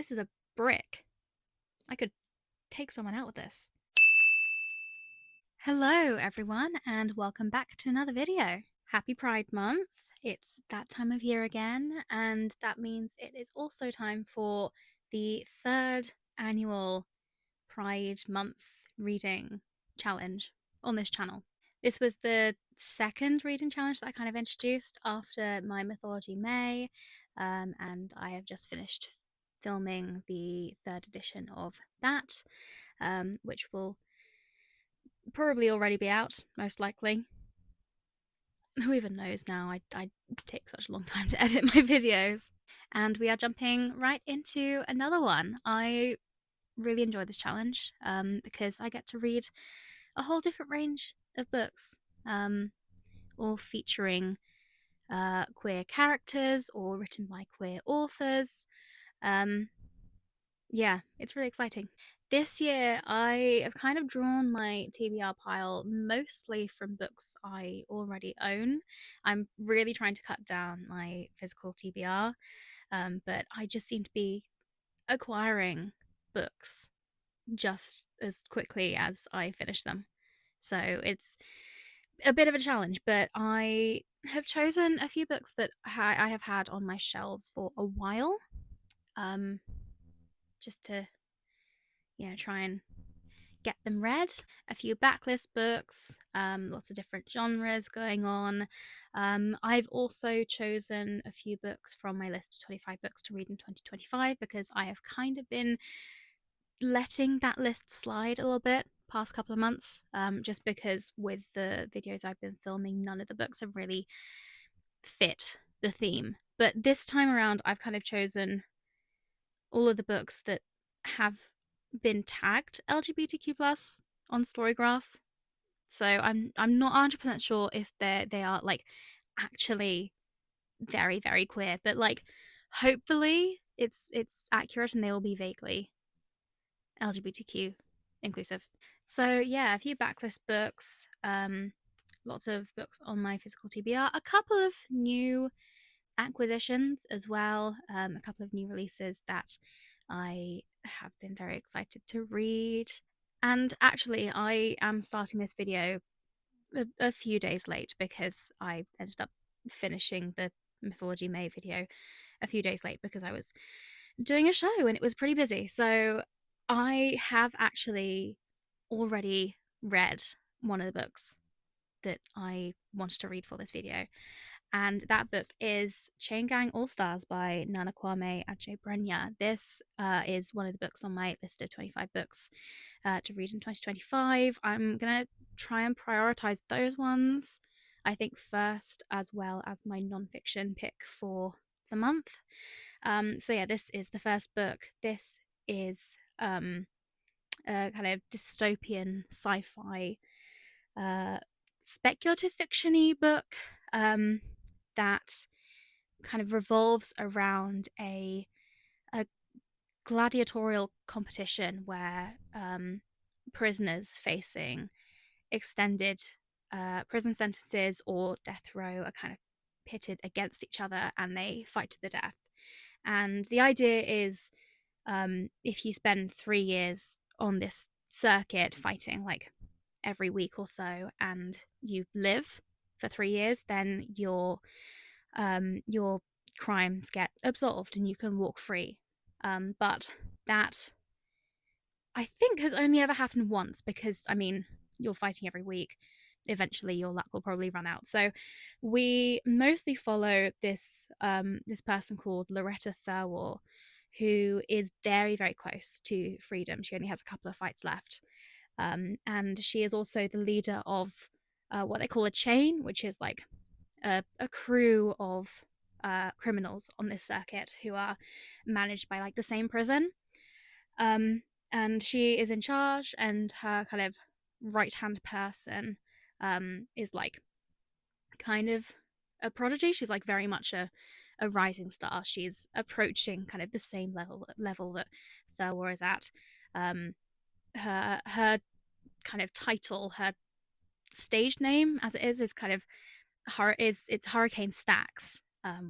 This is a brick. I could take someone out with this. Hello everyone and welcome back to another video. Happy Pride Month. It's that time of year again, and that means it is also time for the third annual Pride Month reading challenge on this channel. This was the second reading challenge that I kind of introduced after my Mythology May, and I have just finished filming the third edition of that, which will probably already be out, most likely. Who even knows now? I take such a long time to edit my videos. And we are jumping right into another one. I really enjoy this challenge because I get to read a whole different range of books, all featuring queer characters or written by queer authors. Yeah, it's really exciting. This year, I have kind of drawn my TBR pile mostly from books I already own. I'm really trying to cut down my physical TBR, but I just seem to be acquiring books just as quickly as I finish them. So it's a bit of a challenge, but I have chosen a few books that I have had on my shelves for a while, just to try and get them read. A few backlist books, lots of different genres going on. I've also chosen a few books from my list of 25 books to read in 2025 because I have kind of been letting that list slide a little bit past couple of months, just because with the videos I've been filming, none of the books have really fit the theme. But this time around, I've kind of chosen all of the books that have been tagged LGBTQ plus on Storygraph. So I'm not 100% sure if they are like actually very, very queer, but like hopefully it's accurate and they will be vaguely LGBTQ inclusive. So yeah, a few backlist books, lots of books on my physical TBR, a couple of new acquisitions as well, a couple of new releases that I have been very excited to read. And actually, I am starting this video a few days late because I ended up finishing the Mythology May video a few days late because I was doing a show and it was pretty busy. So I have actually already read one of the books that I wanted to read for this video. And that book is Chain Gang All Stars by Nana Kwame Adjei-Brenyah. This is one of the books on my list of 25 books to read in 2025. I'm going to try and prioritize those ones, I think, first, as well as my nonfiction pick for the month. So yeah, this is the first book. This is a kind of dystopian sci-fi speculative fiction-y book that kind of revolves around a gladiatorial competition where prisoners facing extended prison sentences or death row are kind of pitted against each other and they fight to the death. And the idea is if you spend 3 years on this circuit fighting like every week or so and you live for 3 years, then your crimes get absolved and you can walk free. But that, I think, has only ever happened once because, I mean, you're fighting every week. Eventually, your luck will probably run out. So, we mostly follow this this person called Loretta Thurwar, who is very, very close to freedom. She only has a couple of fights left, and she is also the leader of what they call a chain, which is like a crew of criminals on this circuit who are managed by like the same prison. And she is in charge, and her kind of right hand person is like kind of a prodigy. She's like very much a rising star. She's approaching kind of the same level that Thurwar is at. Her kind of title, her stage name as it is kind of it's Hurricane Stacks,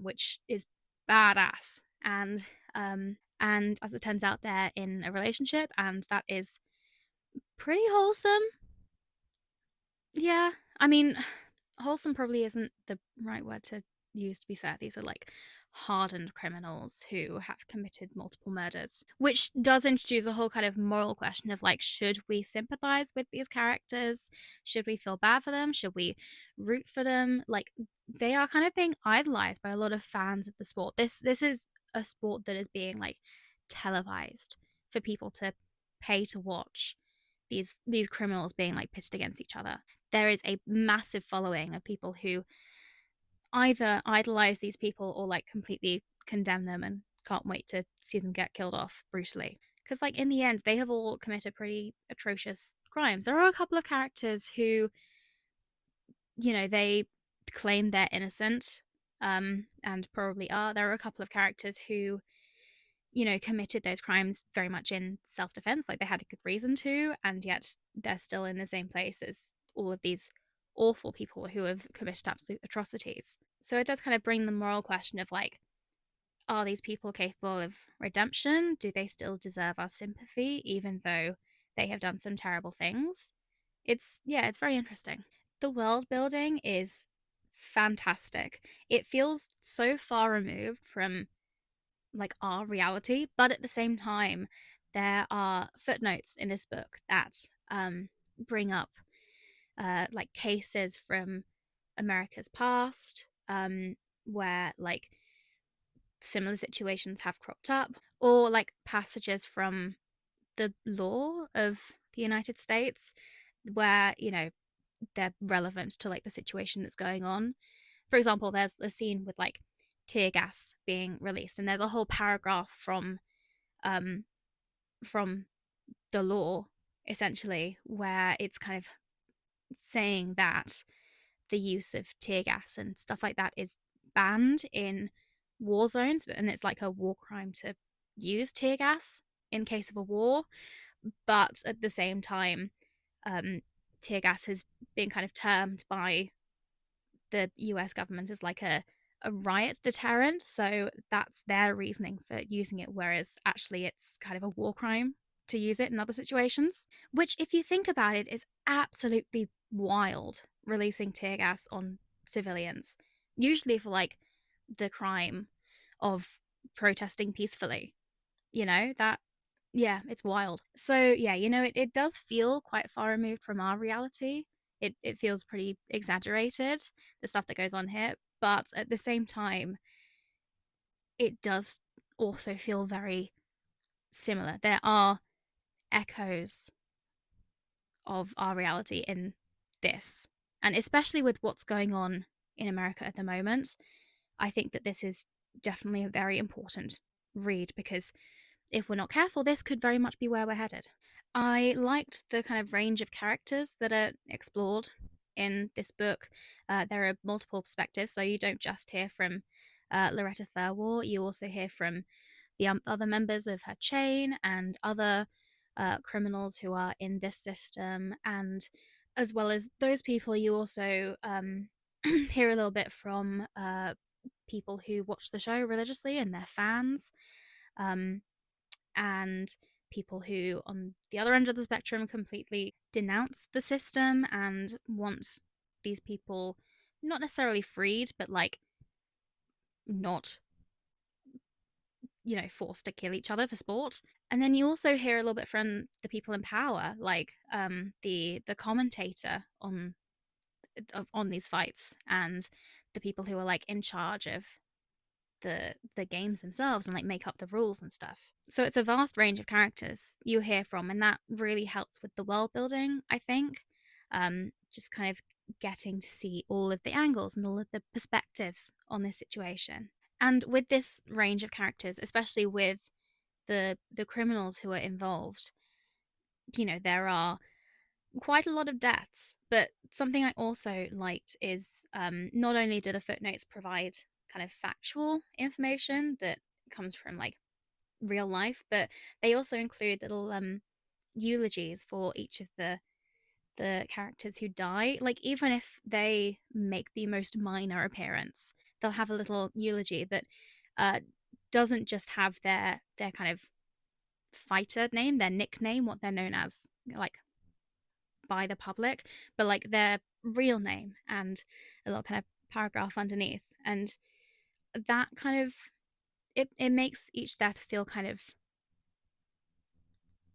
which is badass. And And as it turns out, they're in a relationship, and that is pretty wholesome. Yeah, I mean, wholesome probably isn't the right word to use, to be fair. These are like hardened criminals who have committed multiple murders, which does introduce a whole kind of moral question of like, should we sympathize with these characters? Should we feel bad for them? Should we root for them? Like, they are kind of being idolized by a lot of fans of the sport. This is a sport that is being like televised for people to pay to watch these criminals being like pitted against each other. There is a massive following of people who either idolize these people or like completely condemn them and can't wait to see them get killed off brutally. Because, like, in the end, they have all committed pretty atrocious crimes. There are a couple of characters who, they claim they're innocent, and probably are. There are a couple of characters who, committed those crimes very much in self defense, like they had a good reason to, and yet they're still in the same place as all of these awful people who have committed absolute atrocities. So it does kind of bring the moral question of like, are these people capable of redemption? Do they still deserve our sympathy, even though they have done some terrible things? Yeah, it's very interesting. The world building is fantastic. It feels so far removed from like our reality, but at the same time, there are footnotes in this book that bring up like cases from America's past, where like similar situations have cropped up, or like passages from the law of the United States where, they're relevant to like the situation that's going on. For example, there's a scene with like tear gas being released, and there's a whole paragraph um from the law essentially where it's kind of saying that the use of tear gas and stuff like that is banned in war zones, and it's like a war crime to use tear gas in case of a war. But at the same time, um, tear gas has been kind of termed by the US government as like a riot deterrent. So that's their reasoning for using it, whereas actually it's kind of a war crime to use it in other situations. Which, if you think about it, is absolutely wild, releasing tear gas on civilians, usually for like the crime of protesting peacefully. That, yeah, it's wild. So, yeah, it does feel quite far removed from our reality. It feels pretty exaggerated, the stuff that goes on here. But at the same time, it does also feel very similar. There are echoes of our reality in this. And especially with what's going on in America at the moment, I think that this is definitely a very important read, because if we're not careful, this could very much be where we're headed. I liked the kind of range of characters that are explored in this book. There are multiple perspectives, so you don't just hear from Loretta Thurwar, you also hear from the other members of her chain and other criminals who are in this system. And as well as those people, you also hear a little bit from people who watch the show religiously and their fans. And people who, on the other end of the spectrum, completely denounce the system and want these people not necessarily freed, but like not, forced to kill each other for sport. And then you also hear a little bit from the people in power, like the commentator on these fights, and the people who are like in charge of the games themselves and like make up the rules and stuff. So it's a vast range of characters you hear from, and that really helps with the world building, I think. Just kind of getting to see all of the angles and all of the perspectives on this situation. And with this range of characters, especially with the criminals who are involved, there are quite a lot of deaths. But something I also liked is, not only do the footnotes provide kind of factual information that comes from like real life, but they also include little eulogies for each of the characters who die. Like, even if they make the most minor appearance, they'll have a little eulogy that uh, doesn't just have their kind of fighter name, their nickname, what they're known as, like by the public, but like their real name and a little kind of paragraph underneath. And that kind of it makes each death feel kind of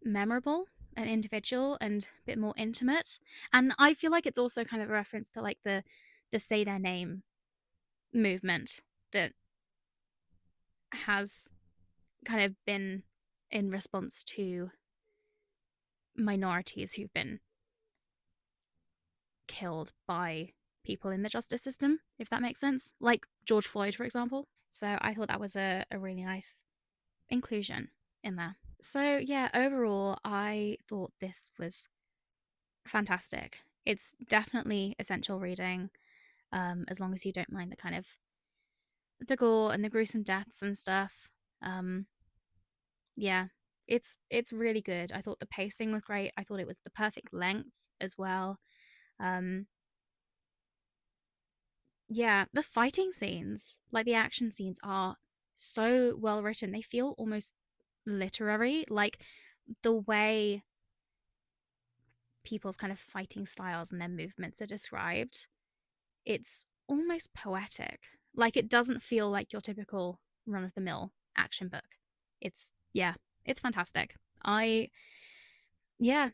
memorable and individual and a bit more intimate. And I feel like it's also kind of a reference to like the say their name movement that has kind of been in response to minorities who've been killed by people in the justice system, if that makes sense. Like George Floyd, for example. So I thought that was a really nice inclusion in there. So yeah, overall, I thought this was fantastic. It's definitely essential reading, as long as you don't mind the kind of the gore and the gruesome deaths and stuff. Um, yeah, it's really good. I thought the pacing was great. I thought it was the perfect length as well. Um, yeah, the fighting scenes, like the action scenes, are so well written. They feel almost literary, like the way people's kind of fighting styles and their movements are described. It's almost poetic. Like it doesn't feel like your typical run of the mill action book. It's yeah, it's fantastic. I yeah,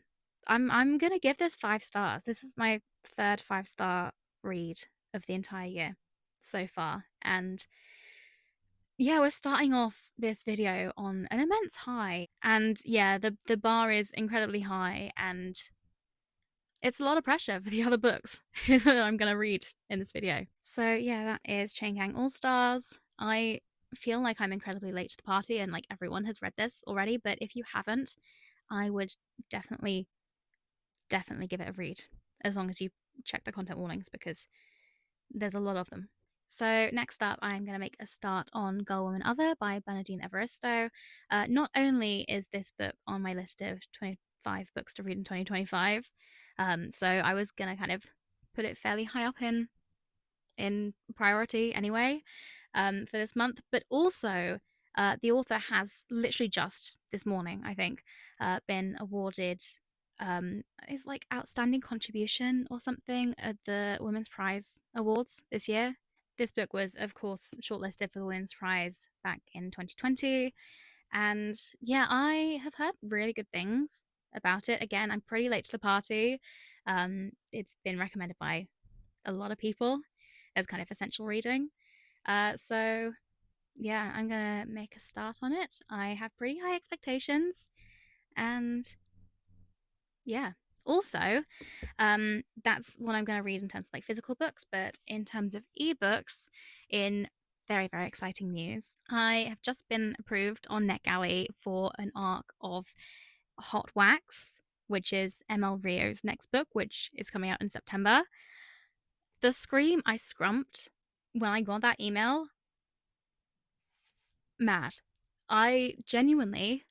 I'm gonna give this 5 stars. This is my third 5-star read of the entire year so far, and yeah, we're starting off this video on an immense high, and yeah, the bar is incredibly high, and it's a lot of pressure for the other books that I'm gonna read in this video. So yeah, that is Chain Gang All Stars. I feel like I'm incredibly late to the party, and like everyone has read this already, but if you haven't, I would definitely definitely give it a read, as long as you check the content warnings, because there's a lot of them. So next up, I'm going to make a start on Girl, Woman, Other by Bernardine Evaristo. Not only is this book on my list of 25 books to read in 2025, so I was going to kind of put it fairly high up in priority anyway, for this month. But also, the author has literally just this morning, I think, been awarded is like outstanding contribution or something at the Women's Prize Awards this year. This book was, of course, shortlisted for the Women's Prize back in 2020. And yeah, I have heard really good things about it. Again, I'm pretty late to the party. It's been recommended by a lot of people as kind of essential reading. So yeah, I'm gonna make a start on it. I have pretty high expectations, and yeah. Also, that's what I'm going to read in terms of like physical books, but in terms of ebooks, in very, very exciting news, I have just been approved on NetGalley for an arc of Hot Wax, which is ML Rio's next book, which is coming out in September. The scream I scrumped when I got that email, mad. I genuinely,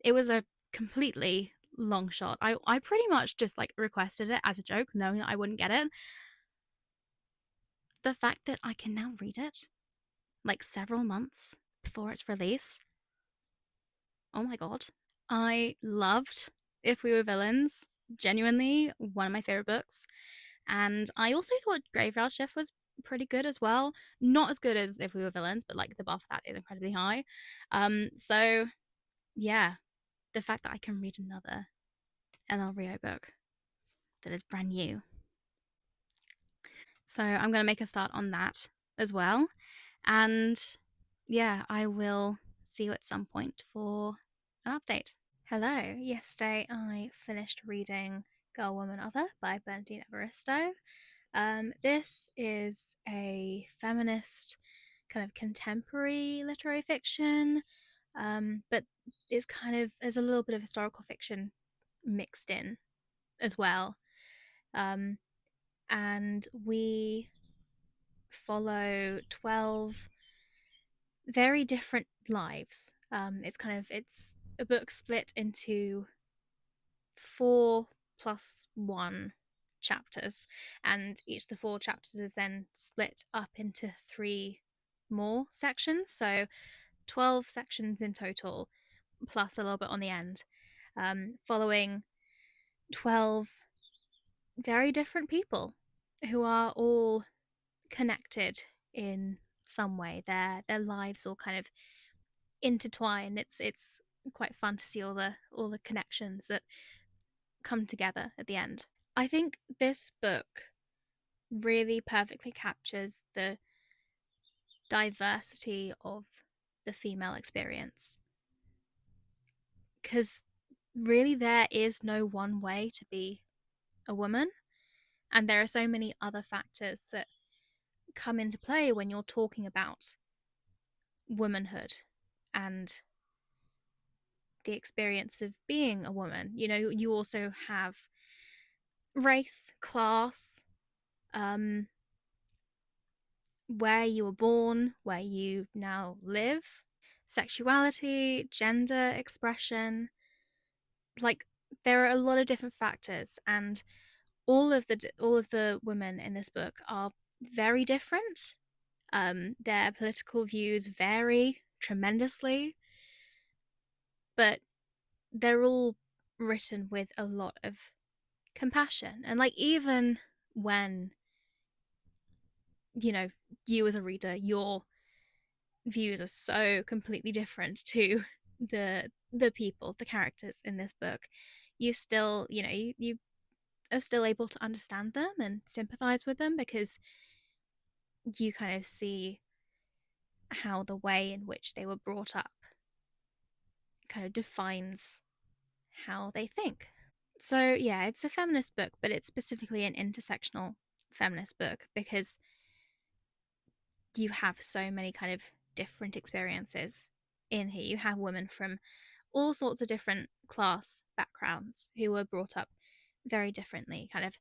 it was a completely long shot. I pretty much just like requested it as a joke, knowing that I wouldn't get it. The fact that I can now read it like several months before its release, oh my god. I loved If We Were Villains, genuinely one of my favorite books. And I also thought Graveyard Shift was pretty good as well. Not as good as If We Were Villains, but like the bar for that is incredibly high. So yeah, the fact that I can read another ML Rio book that is brand new. So I'm going to make a start on that as well. And yeah, I will see you at some point for an update. Hello. Yesterday I finished reading Girl, Woman, Other by Bernardine Evaristo. This is a feminist kind of contemporary literary fiction, but it's kind of, there's a little bit of historical fiction mixed in as well. Um, and we follow 12 very different lives. It's a book split into 4+1 chapters, and each of the 4 chapters is then split up into 3 more sections. So 12 sections in total, plus a little bit on the end, following 12 very different people who are all connected in some way. Their lives all kind of intertwine. It's quite fun to see all the connections that come together at the end. I think this book really perfectly captures the diversity of the female experience, because really there is no one way to be a woman, and there are so many other factors that come into play when you're talking about womanhood and the experience of being a woman. You know, you also have race, class, um, where you were born, where you now live, sexuality, gender expression. Like, there are a lot of different factors, and all of the women in this book are very different. Their political views vary tremendously, but they're all written with a lot of compassion. And like, even when, you know, you as a reader, your views are so completely different to the people, the characters in this book, you still, you are still able to understand them and sympathize with them, because you kind of see how the way in which they were brought up kind of defines how they think. So, yeah, it's a feminist book, but it's specifically an intersectional feminist book because you have so many kind of different experiences in here. You have women from all sorts of different class backgrounds who were brought up very differently, kind of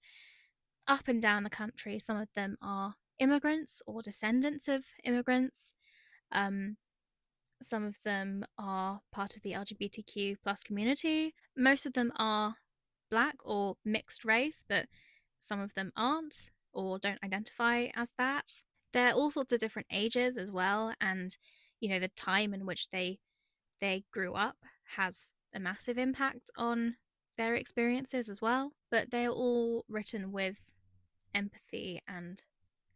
up and down the country. Some of them are immigrants or descendants of immigrants. Um, some of them are part of the LGBTQ plus community. Most of them are black or mixed race, but some of them aren't or don't identify as that. There are all sorts of different ages as well, and the time in which they grew up has a massive impact on their experiences as well. But they're all written with empathy and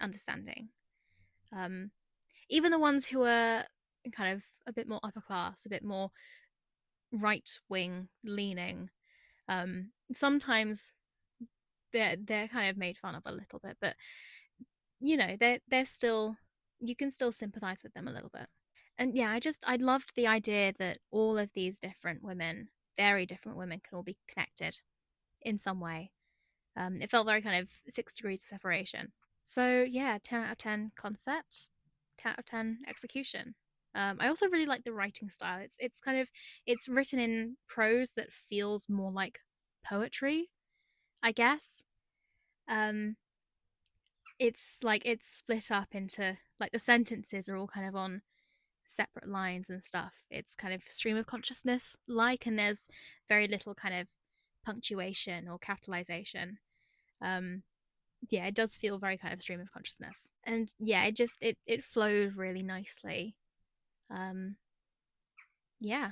understanding. Um, Even the ones who are kind of a bit more upper class, a bit more right wing leaning, sometimes they're kind of made fun of a little bit, but they're still, you can still sympathize with them a little bit. And yeah, I loved the idea that all of these different women, very different women, can all be connected in some way. It felt very kind of 6 degrees of separation. So yeah, 10 out of 10 concept, 10 out of 10 execution. I also really like the writing style. It's kind of, it's written in prose that feels more like poetry, I guess. Um, it's like it's split up into, like, the sentences are all kind of on separate lines and stuff. It's kind of stream of consciousness like, and there's very little kind of punctuation or capitalization. Um, yeah, it does feel very kind of stream of consciousness, and yeah, it flowed really nicely. Um, yeah.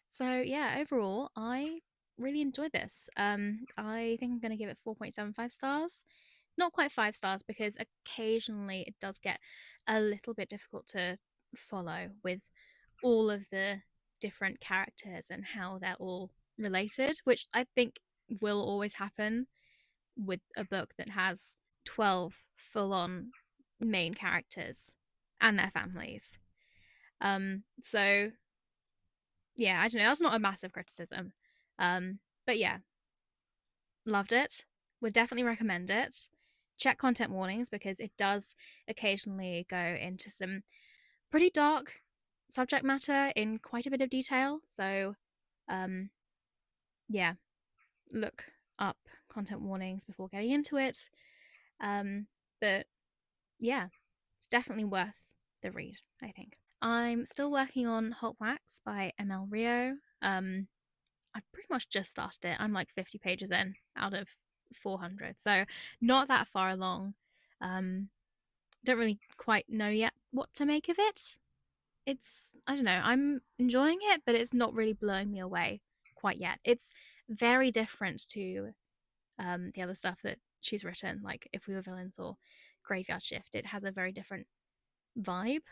So yeah, overall, I really enjoyed this. I think I'm gonna give it 4.75 stars. Not quite 5 stars, because occasionally it does get a little bit difficult to follow with all of the different characters and how they're all related, which I think will always happen with a book that has 12 full on main characters and their families. So yeah, I don't know, that's not a massive criticism. But yeah, loved it. Would definitely recommend it. Check content warnings, because it does occasionally go into some pretty dark subject matter in quite a bit of detail. So, um, yeah, look up content warnings before getting into it. But yeah, it's definitely worth the read, I think. I'm still working on Hot Wax by ML Rio. I've pretty much just started it. I'm like 50 pages in out of 400, so not that far along. Um, don't really quite know yet what to make of it. It's, I don't know, I'm enjoying it, but it's not really blowing me away quite yet. It's very different to the other stuff that she's written, like If We Were Villains or Graveyard Shift. It has a very different vibe.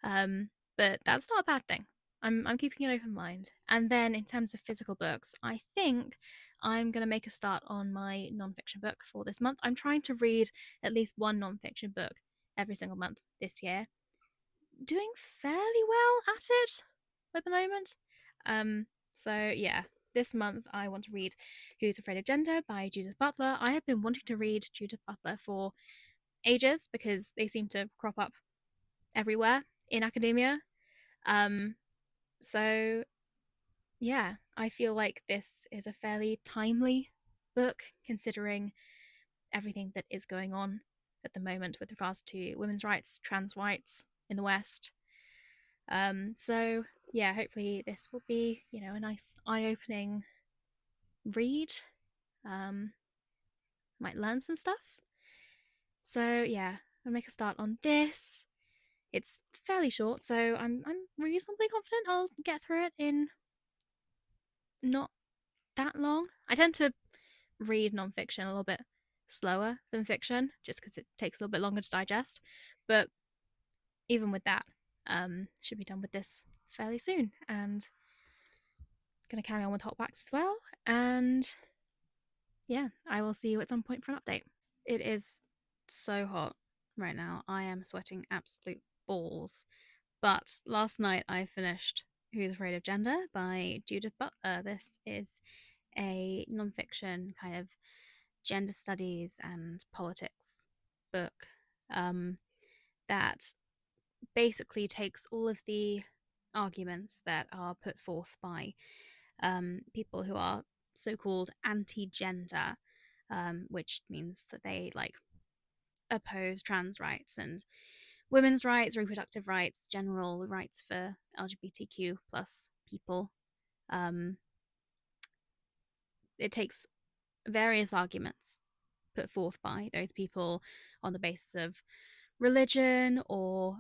But that's not a bad thing. I'm keeping an open mind. And then in terms of physical books, I think I'm gonna make a start on my nonfiction book for this month. I'm trying to read at least one nonfiction book every single month this year. Doing fairly well at it at the moment. So yeah, this month I want to read Who's Afraid of Gender by Judith Butler. I have been wanting to read Judith Butler for ages because they seem to crop up everywhere in academia. Um, so yeah, I feel like this is a fairly timely book considering everything that is going on at the moment with regards to women's rights, trans rights in the West. So yeah, hopefully this will be, a nice eye-opening read. Might learn some stuff. So yeah, I'll make a start on this. It's fairly short, so I'm reasonably confident I'll get through it in not that long. I tend to read nonfiction a little bit slower than fiction, just because it takes a little bit longer to digest. But even with that, should be done with this fairly soon, and going to carry on with hot wax as well. And yeah, I will see you at some point for an update. It is so hot right now. I am sweating absolute balls. But last night I finished Who's Afraid of Gender by Judith Butler. This is a nonfiction kind of gender studies and politics book that basically takes all of the arguments that are put forth by people who are so-called anti-gender, which means that they like oppose trans rights and women's rights, reproductive rights, general rights for LGBTQ plus people. Um, it takes various arguments put forth by those people on the basis of religion or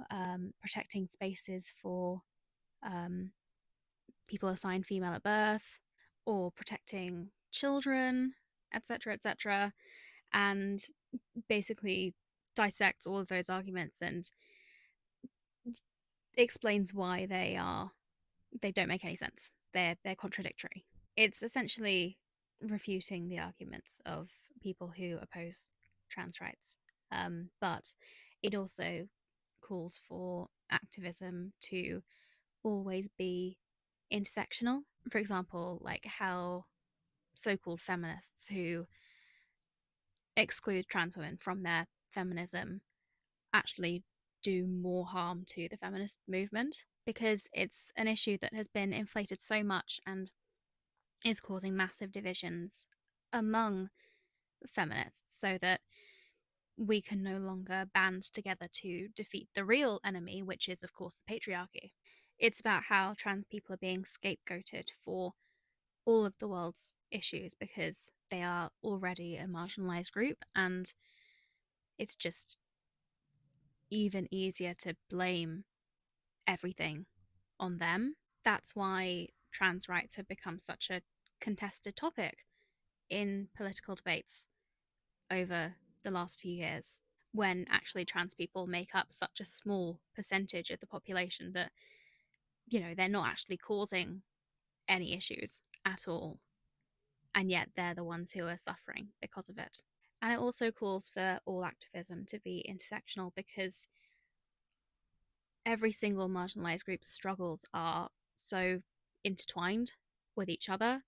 protecting spaces for people assigned female at birth or protecting children, etc., etc., and basically dissects all of those arguments and explains why they don't make any sense. They're contradictory. It's essentially refuting the arguments of people who oppose trans rights, but it also calls for activism to always be intersectional. For example, like how so-called feminists who exclude trans women from their feminism actually do more harm to the feminist movement because it's an issue that has been inflated so much and is causing massive divisions among feminists so that we can no longer band together to defeat the real enemy, which is, of course, the patriarchy. It's about how trans people are being scapegoated for all of the world's issues because they are already a marginalized group, and it's just even easier to blame everything on them. That's why trans rights have become such a contested topic in political debates over the last few years, when actually trans people make up such a small percentage of the population that, they're not actually causing any issues at all. And yet they're the ones who are suffering because of it. And it also calls for all activism to be intersectional because every single marginalized group's struggles are so intertwined with each other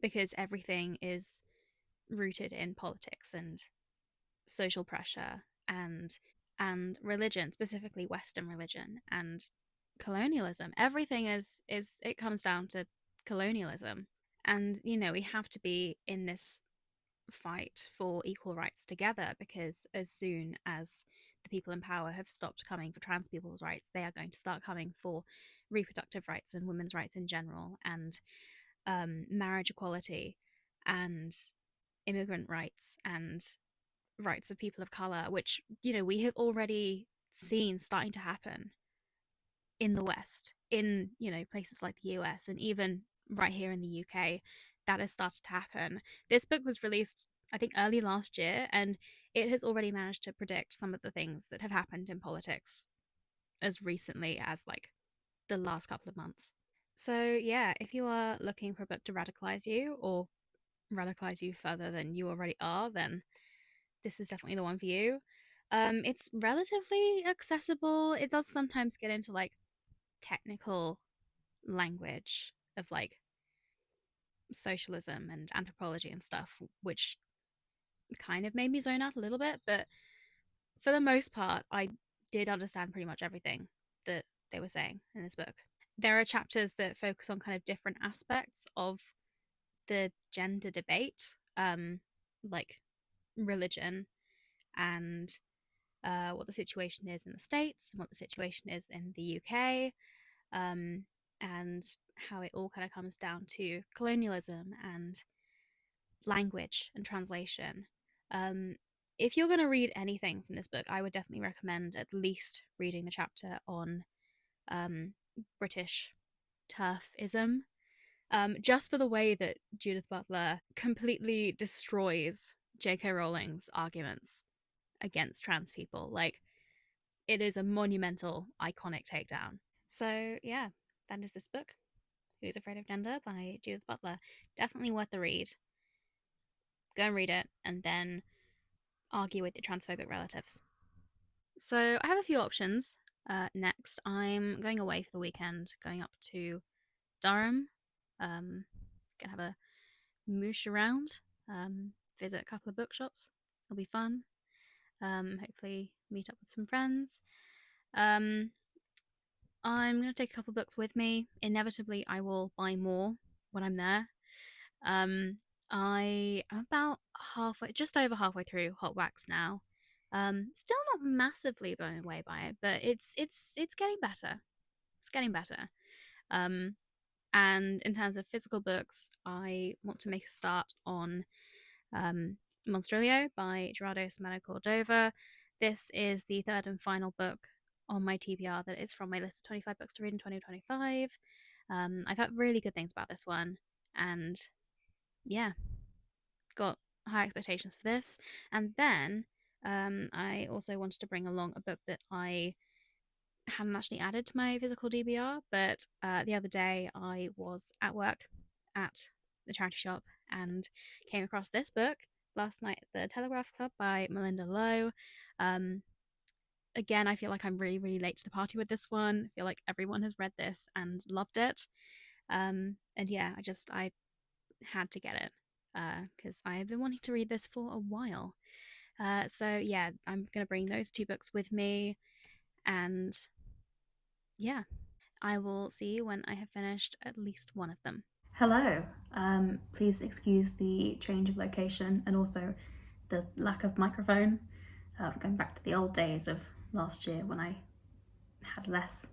because everything is rooted in politics and social pressure and religion, specifically Western religion and colonialism. Everything is it comes down to colonialism. And we have to be in this fight for equal rights together because as soon as the people in power have stopped coming for trans people's rights, they are going to start coming for reproductive rights and women's rights in general, and marriage equality and immigrant rights and rights of people of color, which, we have already seen starting to happen in the West, in, places like the US, and even right here in the UK, that has started to happen. This book was released, I think, early last year, and it has already managed to predict some of the things that have happened in politics as recently as like the last couple of months. So, yeah, if you are looking for a book to radicalize you or radicalize you further than you already are, then this is definitely the one for you. It's relatively accessible. It does sometimes get into like technical language of like socialism and anthropology and stuff, which kind of made me zone out a little bit. But for the most part, I did understand pretty much everything that they were saying in this book. There are chapters that focus on kind of different aspects of the gender debate, like religion and what the situation is in the States and what the situation is in the UK, and how it all kind of comes down to colonialism and language and translation. Um, if you're going to read anything from this book, I would definitely recommend at least reading the chapter on British turfism, just for the way that Judith Butler completely destroys J.K. Rowling's arguments against trans people. Like, it is a monumental, iconic takedown. So, yeah, that is this book, Who's Afraid of Gender by Judith Butler. Definitely worth the read. Go and read it and then argue with your transphobic relatives. So, I have a few options. Next, I'm going away for the weekend, going up to Durham. Gonna have a moosh around, visit a couple of bookshops. It'll be fun. Hopefully, meet up with some friends. I'm going to take a couple of books with me. Inevitably, I will buy more when I'm there. I am about just over halfway through Hot Wax now. Still not massively blown away by it, but it's getting better. It's getting better. And in terms of physical books, I want to make a start on Monstrilio by Gerardo Samano Cordova. This is the third and final book on my TBR that is from my list of 25 books to read in 2025. I've heard really good things about this one, and yeah, got high expectations for this. And then I also wanted to bring along a book that I hadn't actually added to my physical DBR, but the other day I was at work at the charity shop and came across this book last night at the Telegraph Club by Melinda Lowe. Again, I feel like I'm really, really late to the party with this one. I feel like everyone has read this and loved it. And yeah, I had to get it because I have been wanting to read this for a while. So yeah, I'm going to bring those two books with me, and yeah, I will see you when I have finished at least one of them. Hello. Please excuse the change of location and also the lack of microphone. Going back to the old days of last year when I had less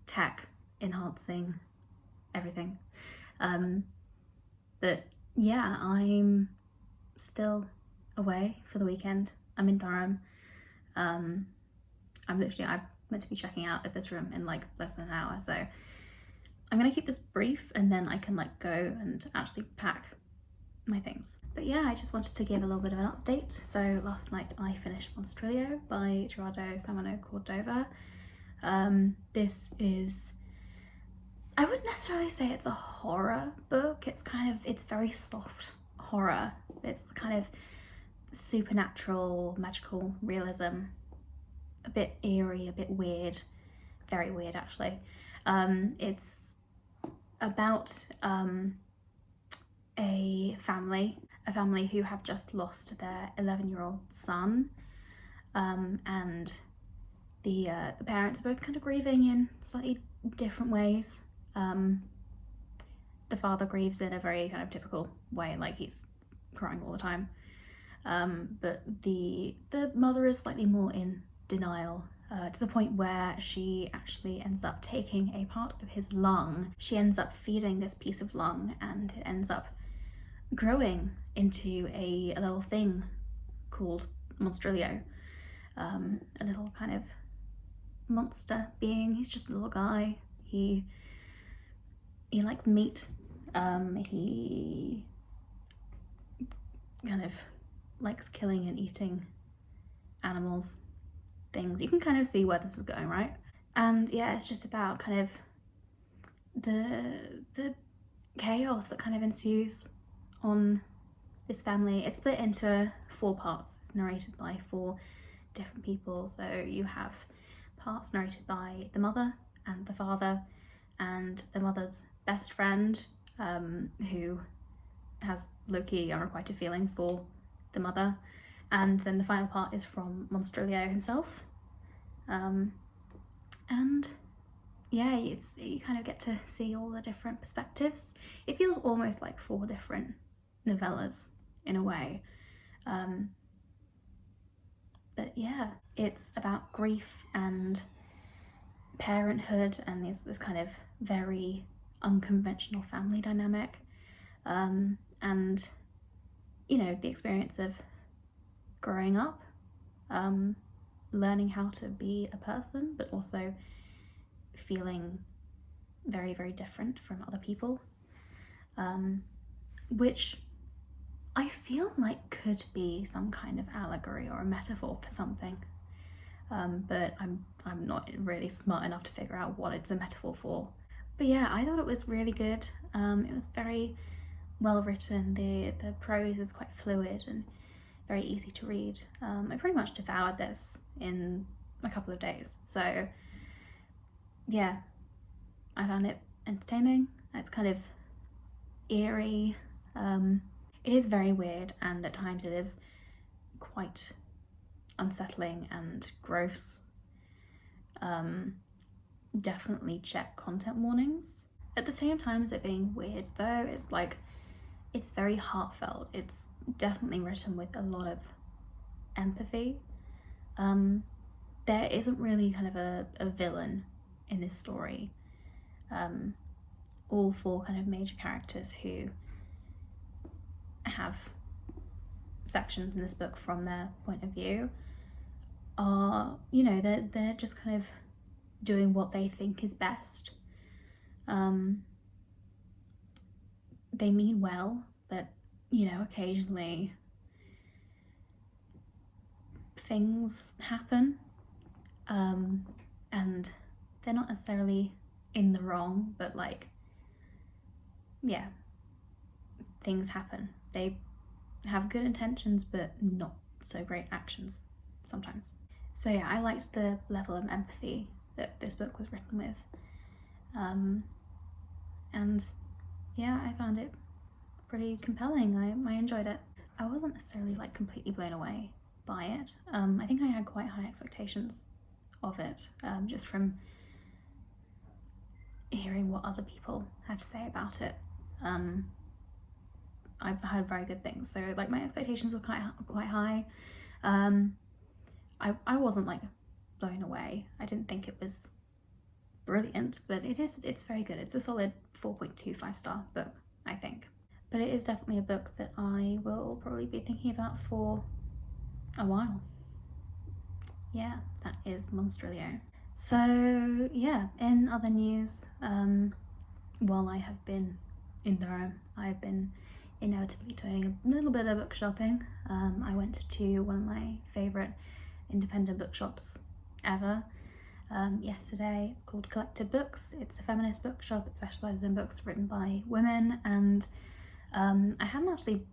tech enhancing everything. But yeah, I'm still away for the weekend. I'm in Durham. I'm meant to be checking out of this room in like less than an hour, so I'm gonna keep this brief and then I can like go and actually pack my things. But yeah, I just wanted to give a little bit of an update. So last night I finished Monstrilio by Gerardo Samano Cordova. This is, I wouldn't necessarily say it's a horror book. It's very soft horror. It's kind of supernatural, magical realism, a bit eerie, a bit weird, very weird actually. It's about a family who have just lost their 11-year-old son, and the parents are both kind of grieving in slightly different ways. The father grieves in a very kind of typical way, like he's crying all the time. But the mother is slightly more in denial, to the point where she actually ends up taking a part of his lung. She ends up feeding this piece of lung, and it ends up growing into a little thing called Monstrilio, a little kind of monster being. He's just a little guy. He likes meat. He kind of likes killing and eating animals, things. You can kind of see where this is going, right? And yeah, it's just about kind of the chaos that kind of ensues on this family. It's split into 4 parts. It's narrated by 4 different people. So you have parts narrated by the mother and the father and the mother's best friend, who has low-key unrequited feelings for the mother. And then the final part is from Monstrilio himself. And yeah, you kind of get to see all the different perspectives. It feels almost like 4 different novellas in a way. But yeah, it's about grief and parenthood and this kind of very unconventional family dynamic, and you know, the experience of growing up, learning how to be a person, but also feeling very, very different from other people, which I feel like could be some kind of allegory or a metaphor for something, but I'm not really smart enough to figure out what it's a metaphor for. But yeah, I thought it was really good. It was very well written. The prose is quite fluid and very easy to read. I pretty much devoured this in a couple of days. So yeah, I found it entertaining. It's kind of eerie. It is very weird, and at times it is quite unsettling and gross. Definitely check content warnings. At the same time as it being weird though, it's very heartfelt. It's definitely written with a lot of empathy. There isn't really kind of a villain in this story. All 4 kind of major characters who have sections in this book from their point of view are, you know, they're just kind of doing what they think is best. They mean well, but you know, occasionally things happen, and they're not necessarily in the wrong, but like, yeah, things happen. They have good intentions, but not so great actions sometimes. So yeah, I liked the level of empathy that this book was written with. And yeah, I found it pretty compelling. I enjoyed it. I wasn't necessarily like completely blown away by it. I think I had quite high expectations of it, just from hearing what other people had to say about it. I've heard very good things, so like my expectations were quite high. I wasn't like blown away. I didn't think it was brilliant, but it's very good. It's a solid 4.25 star book, I think. But it is definitely a book that I will probably be thinking about for a while. Yeah, that is Monstrilio. So yeah, in other news, while I have been in Durham, I've been inevitably doing a little bit of book shopping. I went to one of my favourite independent bookshops ever yesterday. It's called Collected Books. It's a feminist bookshop. It specialises in books written by women, and I hadn't actually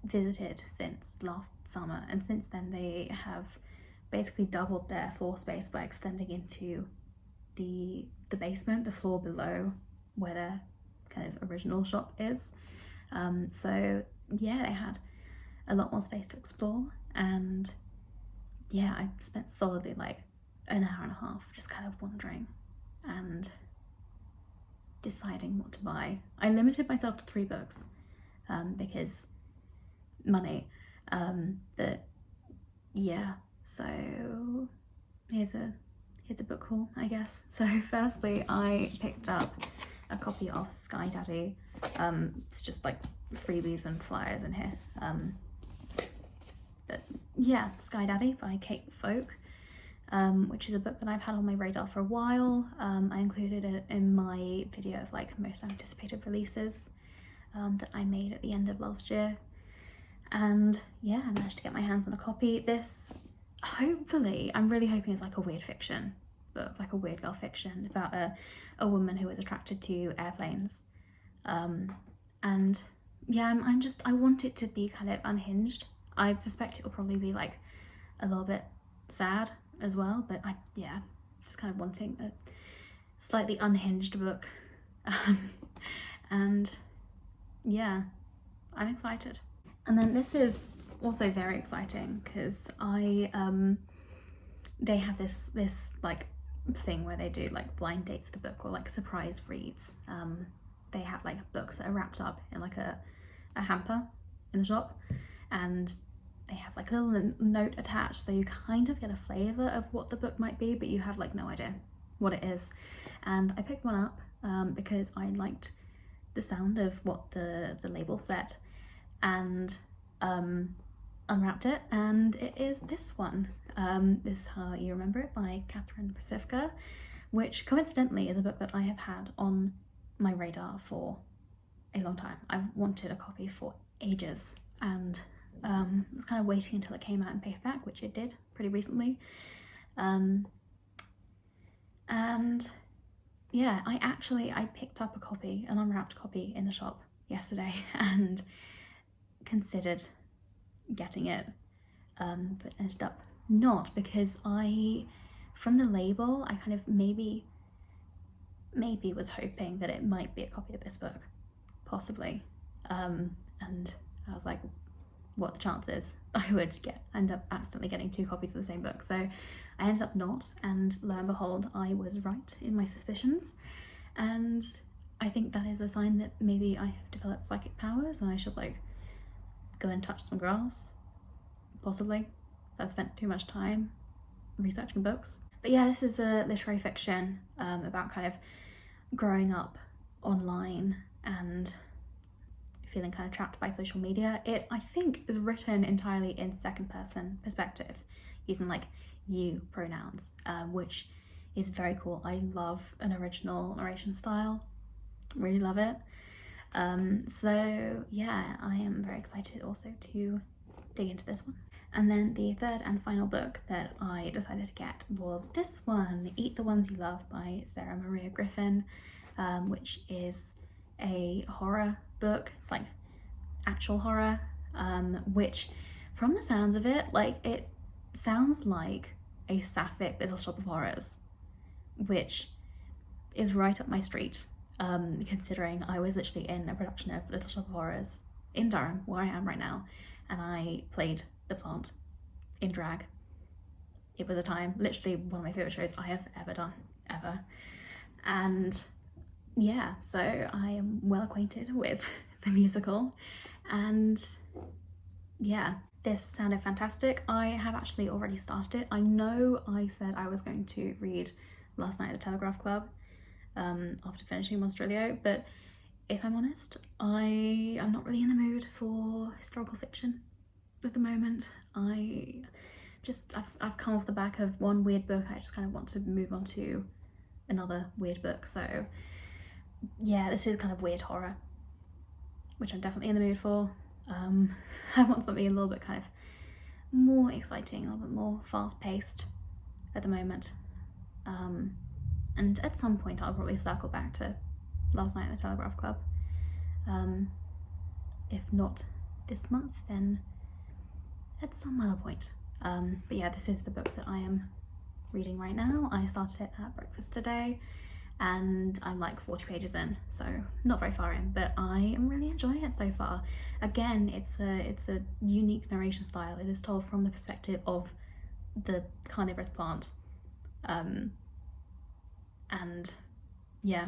visited since last summer, and since then they have basically doubled their floor space by extending into the basement, the floor below where their kind of original shop is. So yeah, they had a lot more space to explore, and yeah, I spent solidly like an hour and a half just kind of wandering and deciding what to buy. I limited myself to 3 books because money, but yeah, so here's a book haul, I guess. So firstly, I picked up a copy of Sky Daddy. It's just like freebies and flyers in here, but yeah, Sky Daddy by Kate Folk, which is a book that I've had on my radar for a while. I included it in my video of like most anticipated releases that I made at the end of last year. And yeah, I managed to get my hands on a copy. This, hopefully, I'm really hoping it's like a weird fiction book, like a weird girl fiction about a woman who is attracted to airplanes. And yeah, I want it to be kind of unhinged. I suspect it will probably be like a little bit sad as well, but just kind of wanting a slightly unhinged book. And yeah, I'm excited. And then this is also very exciting because they have this like thing where they do like blind dates with the book or like surprise reads. They have like books that are wrapped up in like a hamper in the shop, and they have like a little note attached, so you kind of get a flavour of what the book might be, but you have like no idea what it is. And I picked one up because I liked the sound of what the label said, and unwrapped it, and it is this one. This How You Remember It by Catherine Pacifica, which coincidentally is a book that I have had on my radar for a long time. I've wanted a copy for ages, and I was kind of waiting until it came out in paperback, which it did pretty recently. And yeah, I picked up a copy, an unwrapped copy in the shop yesterday, and considered getting it, but ended up not, because from the label, I kind of maybe was hoping that it might be a copy of this book, possibly, and I was like, what the chances I would end up accidentally getting 2 copies of the same book. So I ended up not, and lo and behold, I was right in my suspicions, and I think that is a sign that maybe I have developed psychic powers and I should like go and touch some grass, possibly. I spent too much time researching books. But yeah, this is a literary fiction about kind of growing up online and feeling kind of trapped by social media. It, I think, is written entirely in second person perspective, using like you pronouns, which is very cool. I love an original narration style, really love it. So yeah, I am very excited also to dig into this one. And then the third and final book that I decided to get was this one, Eat the Ones You Love by Sarah Maria Griffin, which is a horror book. It's like actual horror, which from the sounds of it, like it sounds like a sapphic Little Shop of Horrors, which is right up my street, considering I was literally in a production of Little Shop of Horrors in Durham, where I am right now, and I played the plant in drag. It was a time, literally one of my favourite shows I have ever done, ever. And yeah, so I am well acquainted with the musical, and yeah, this sounded fantastic. I have actually already started it. I know I said I was going to read Last Night at the Telegraph Club after finishing Monstrilio, but if I'm honest, I am not really in the mood for historical fiction at the moment. I've come off the back of one weird book. I just kind of want to move on to another weird book. So yeah, this is kind of weird horror, which I'm definitely in the mood for. I want something a little bit kind of more exciting, a little bit more fast-paced at the moment. And at some point I'll probably circle back to Last Night at the Telegraph Club. If not this month, then at some other point. But yeah, this is the book that I am reading right now. I started it at breakfast today, and I'm like 40 pages in, so not very far in, but I am really enjoying it so far. Again, it's a unique narration style. It is told from the perspective of the carnivorous plant, and yeah,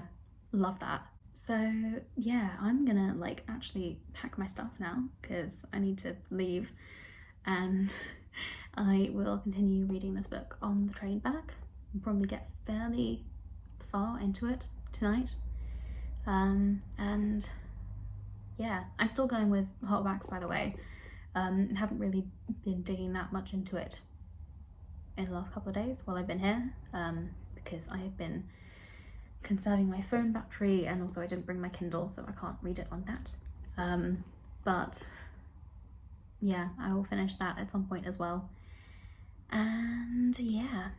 love that. So yeah, I'm gonna like actually pack my stuff now because I need to leave, and I will continue reading this book on the train back. I'll probably get fairly far into it tonight, and yeah, I'm still going with hot wax, by the way. Haven't really been digging that much into it in the last couple of days while I've been here, because I have been conserving my phone battery, and also I didn't bring my Kindle, so I can't read it on that. But yeah, I will finish that at some point as well. And yeah,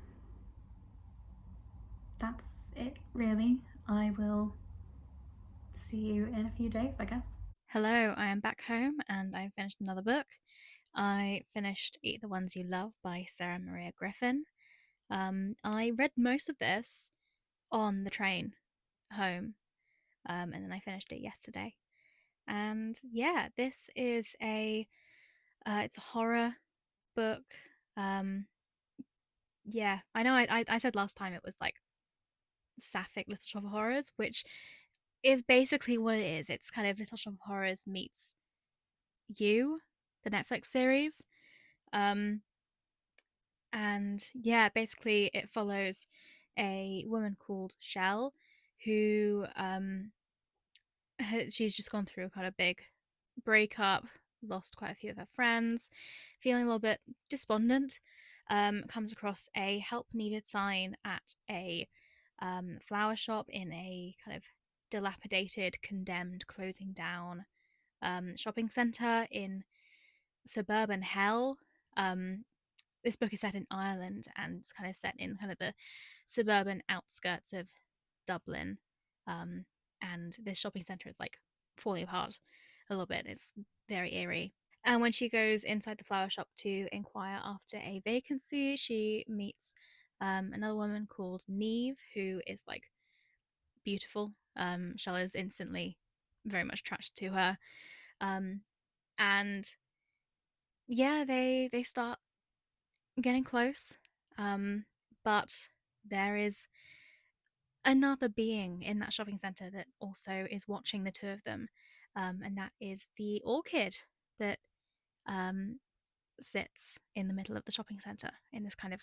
that's it really. I will see you in a few days, I guess. Hello, I am back home and I finished another book. I finished Eat the Ones You Love by Sarah Maria Griffin. I read most of this on the train home, and then I finished it yesterday. And yeah, this is it's a horror book. Um, yeah, I know I said last time it was like sapphic Little Shop of Horrors, which is basically what it is. It's kind of Little Shop of Horrors meets You, the Netflix series. Um, and yeah, basically it follows a woman called Shell who she's just gone through a kind of big breakup, lost quite a few of her friends, feeling a little bit despondent. Comes across a help needed sign at a flower shop in a kind of dilapidated, condemned, closing down shopping center in suburban hell. Um, this book is set in Ireland and it's kind of set in kind of the suburban outskirts of Dublin. Um, and this shopping center is like falling apart a little bit. It's very eerie. And when she goes inside the flower shop to inquire after a vacancy, she meets another woman called Neve, who is like beautiful. Shella is instantly very much attracted to her. Um, and yeah, they start getting close. Um, but there is another being in that shopping center that also is watching the two of them. And that is the orchid that um, sits in the middle of the shopping center in this kind of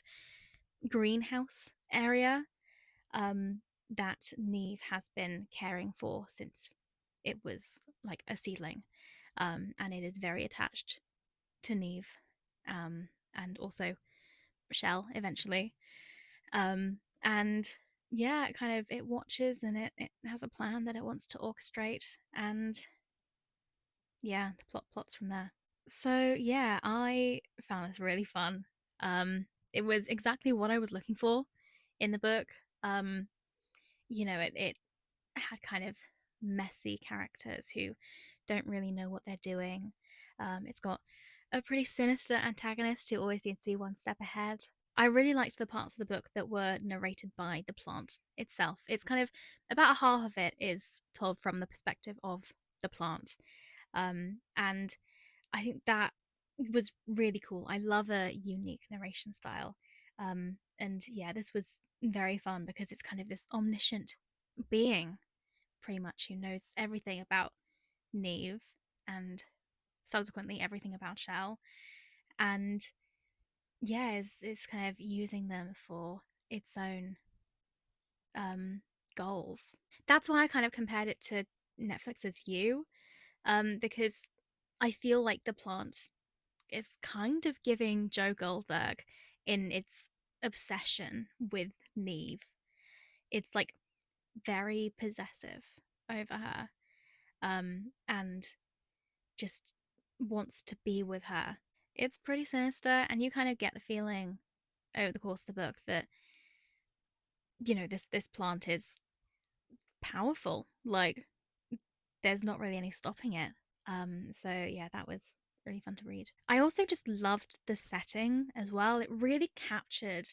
greenhouse area that Neve has been caring for since it was like a seedling. And it is very attached to Neve and also Shell eventually. And yeah, it kind of it watches and it has a plan that it wants to orchestrate, and yeah, the plot plots from there. So yeah, I found this really fun. It was exactly what I was looking for in the book. Um, it had kind of messy characters who don't really know what they're doing. It's got a pretty sinister antagonist who always seems to be one step ahead. I really liked the parts of the book that were narrated by the plant itself. It's kind of about half of it is told from the perspective of the plant. And I think that was really cool. I love a unique narration style. And yeah, this was very fun because it's kind of this omniscient being, pretty much, who knows everything about Neve and subsequently everything about Shell. And yeah, is kind of using them for its own goals. That's why I kind of compared it to Netflix's You, because I feel like the plant is kind of giving Joe Goldberg in its obsession with Neve. It's like very possessive over her, and just wants to be with her. It's pretty sinister, and you kind of get the feeling over the course of the book that this plant is powerful. Like there's not really any stopping it. So yeah, that was really fun to read. I also just loved the setting as well. It really captured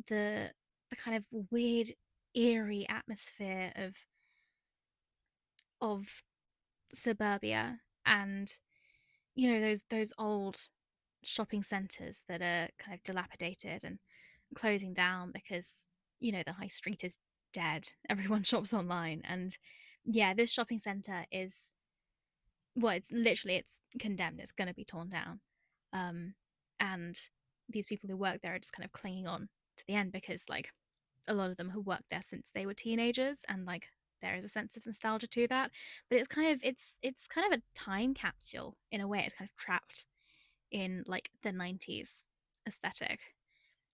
the the kind of weird, eerie atmosphere of suburbia, and those old shopping centers that are kind of dilapidated and closing down because the high street is dead. Everyone shops online, and yeah, this shopping center is, well, it's condemned. It's going to be torn down, um, and these people who work there are just kind of clinging on to the end because like a lot of them have worked there since they were teenagers, and like there is a sense of nostalgia to that, but it's kind of a time capsule in a way. It's kind of trapped in like the 90s aesthetic,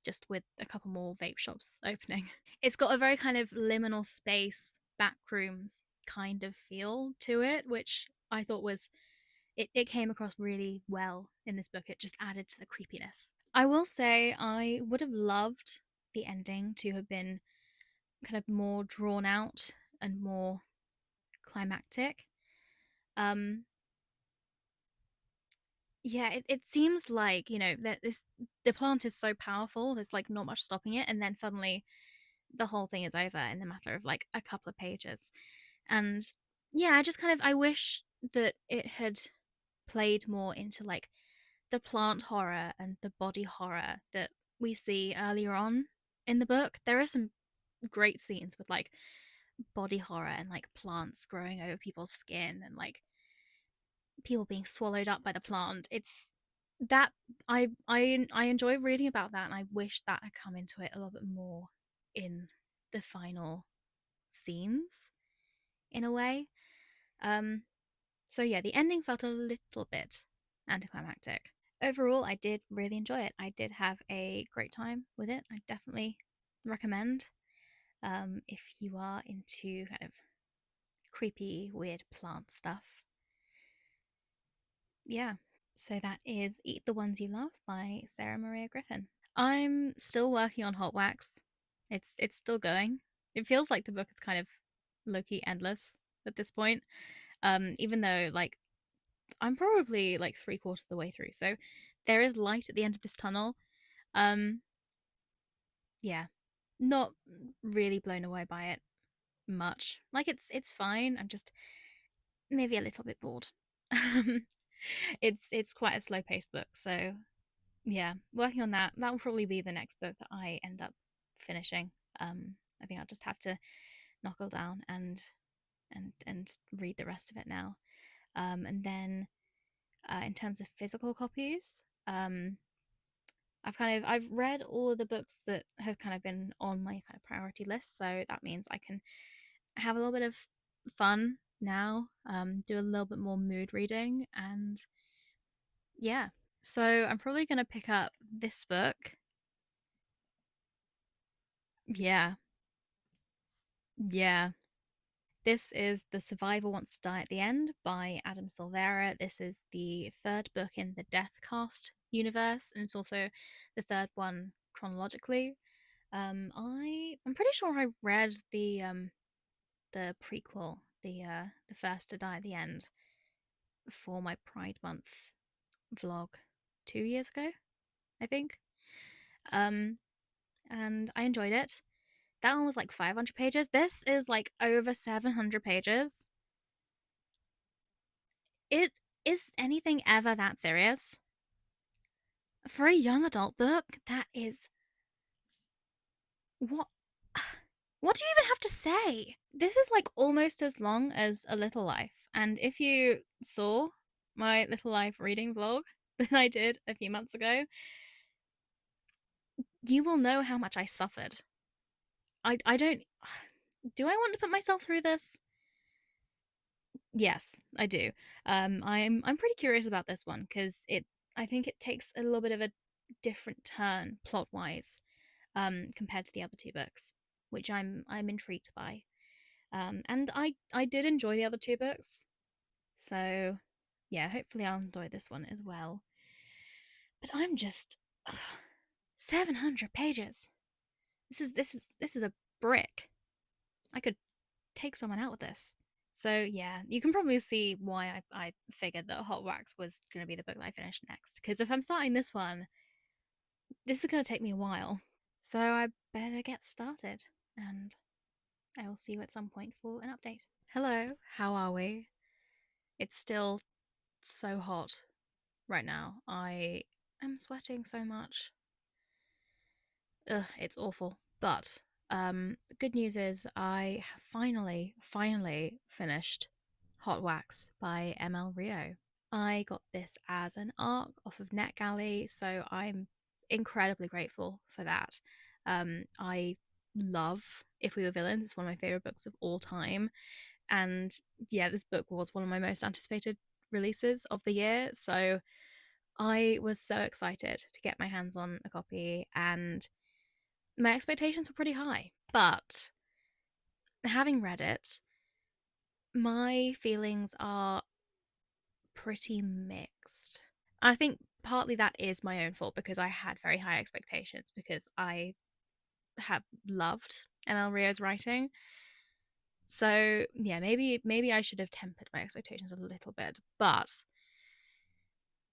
just with a couple more vape shops opening. It's got a very kind of liminal space, backrooms kind of feel to it, which I thought was it came across really well in this book. It just added to the creepiness. I will say I would have loved the ending to have been kind of more drawn out and more climactic. Um yeah, it seems like, you know, that this the plant is so powerful, there's like not much stopping it, and then suddenly the whole thing is over in the matter of like a couple of pages. And yeah, I just kind of I wish that it had played more into like the plant horror and the body horror that we see earlier on in the book. There are some great scenes with like body horror and like plants growing over people's skin and like people being swallowed up by the plant. It's that I enjoy reading about that, and I wish that had come into it a little bit more in the final scenes in a way. Um so yeah, the ending felt a little bit anticlimactic. Overall, I did really enjoy it. I did have a great time with it. I definitely recommend if you are into kind of creepy, weird plant stuff. Yeah. So that is Eat the Ones You Love by Sarah Maria Griffin. I'm still working on Hot Wax. It's still going. It feels like the book is kind of low-key endless at this point. Even though like I'm probably like three-quarters of the way through. So there is light at the end of this tunnel. Um yeah. Not really blown away by it much. Like it's fine. I'm just maybe a little bit bored. It's quite a slow paced book, so yeah, working on that. That will probably be the next book that I end up finishing. I think I'll just have to knuckle down and read the rest of it now. And then in terms of physical copies, I've read all of the books that have kind of been on my kind of priority list, so that means I can have a little bit of fun now, do a little bit more mood reading, and yeah. So I'm probably gonna pick up this book. Yeah, yeah. This is The Survivor Wants to Die at the End by Adam Silvera. This is the third book in the Deathcast universe, and it's also the third one chronologically. I'm pretty sure I read the prequel, the first to die at the end, for my Pride Month vlog 2 years ago, I think. Um, and I enjoyed it. That one was like 500 pages. This is like over 700 pages. It is anything ever that serious for a young adult book? That is what. What do you even have to say? This is like almost as long as A Little Life. And if you saw my Little Life reading vlog that I did a few months ago, you will know how much I suffered. I don't. Do I want to put myself through this? Yes, I do. I'm pretty curious about this one because I think it takes a little bit of a different turn plot wise, compared to the other two books, which I'm intrigued by. And I did enjoy the other two books, so yeah, hopefully I'll enjoy this one as well. But I'm just 700 pages. This is a brick. I could take someone out with this. So yeah, you can probably see why I figured that Hot Wax was going to be the book that I finished next. Because if I'm starting this one, this is going to take me a while. So I better get started, and I will see you at some point for an update. Hello, how are we? It's still so hot right now. I am sweating so much. Ugh, it's awful. But the good news is I have finally finished Hot Wax by ML Rio. I got this as an ARC off of NetGalley, so I'm incredibly grateful for that. I love If We Were Villains. It's one of my favorite books of all time. And yeah, this book was one of my most anticipated releases of the year. So I was so excited to get my hands on a copy, and my expectations were pretty high. But having read it, my feelings are pretty mixed. I think partly that is my own fault because I had very high expectations because I have loved ML Rio's writing. So yeah, maybe I should have tempered my expectations a little bit. But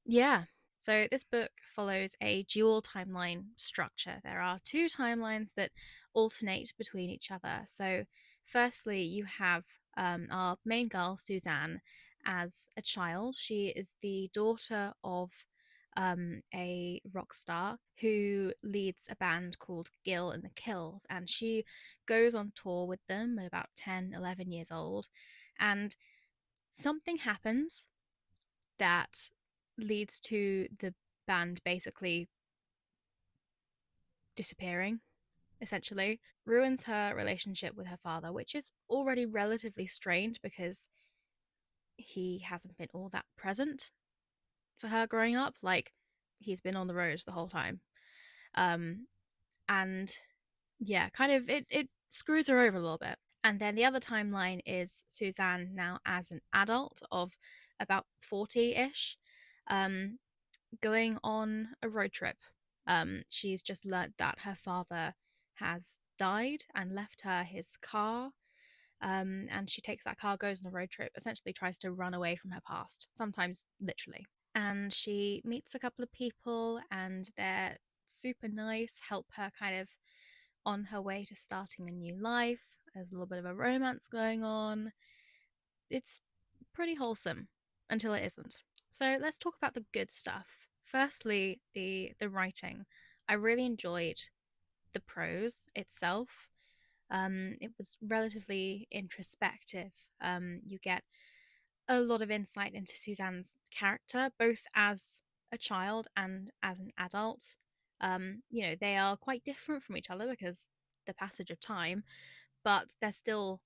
yeah. So this book follows a dual timeline structure. There are two timelines that alternate between each other. So, firstly, you have our main girl, Suzanne, as a child. She is the daughter of a rock star who leads a band called Gil and the Kills. And she goes on tour with them at about 10, 11 years old. And something happens that leads to the band basically disappearing, essentially, ruins her relationship with her father, which is already relatively strained because he hasn't been all that present for her growing up. Like, he's been on the road the whole time. Um, and yeah, kind of it screws her over a little bit. And then the other timeline is Suzanne now as an adult of about 40 ish. Um, Going on a road trip. She's just learnt that her father has died and left her his car. And she takes that car, goes on a road trip, essentially tries to run away from her past, sometimes literally. And she meets a couple of people, and they're super nice, help her kind of on her way to starting a new life. There's a little bit of a romance going on. It's pretty wholesome until it isn't. So let's talk about the good stuff. Firstly, the writing. I really enjoyed the prose itself. It was relatively introspective. You get a lot of insight into Suzanne's character, both as a child and as an adult. They are quite different from each other because the passage of time, but they're still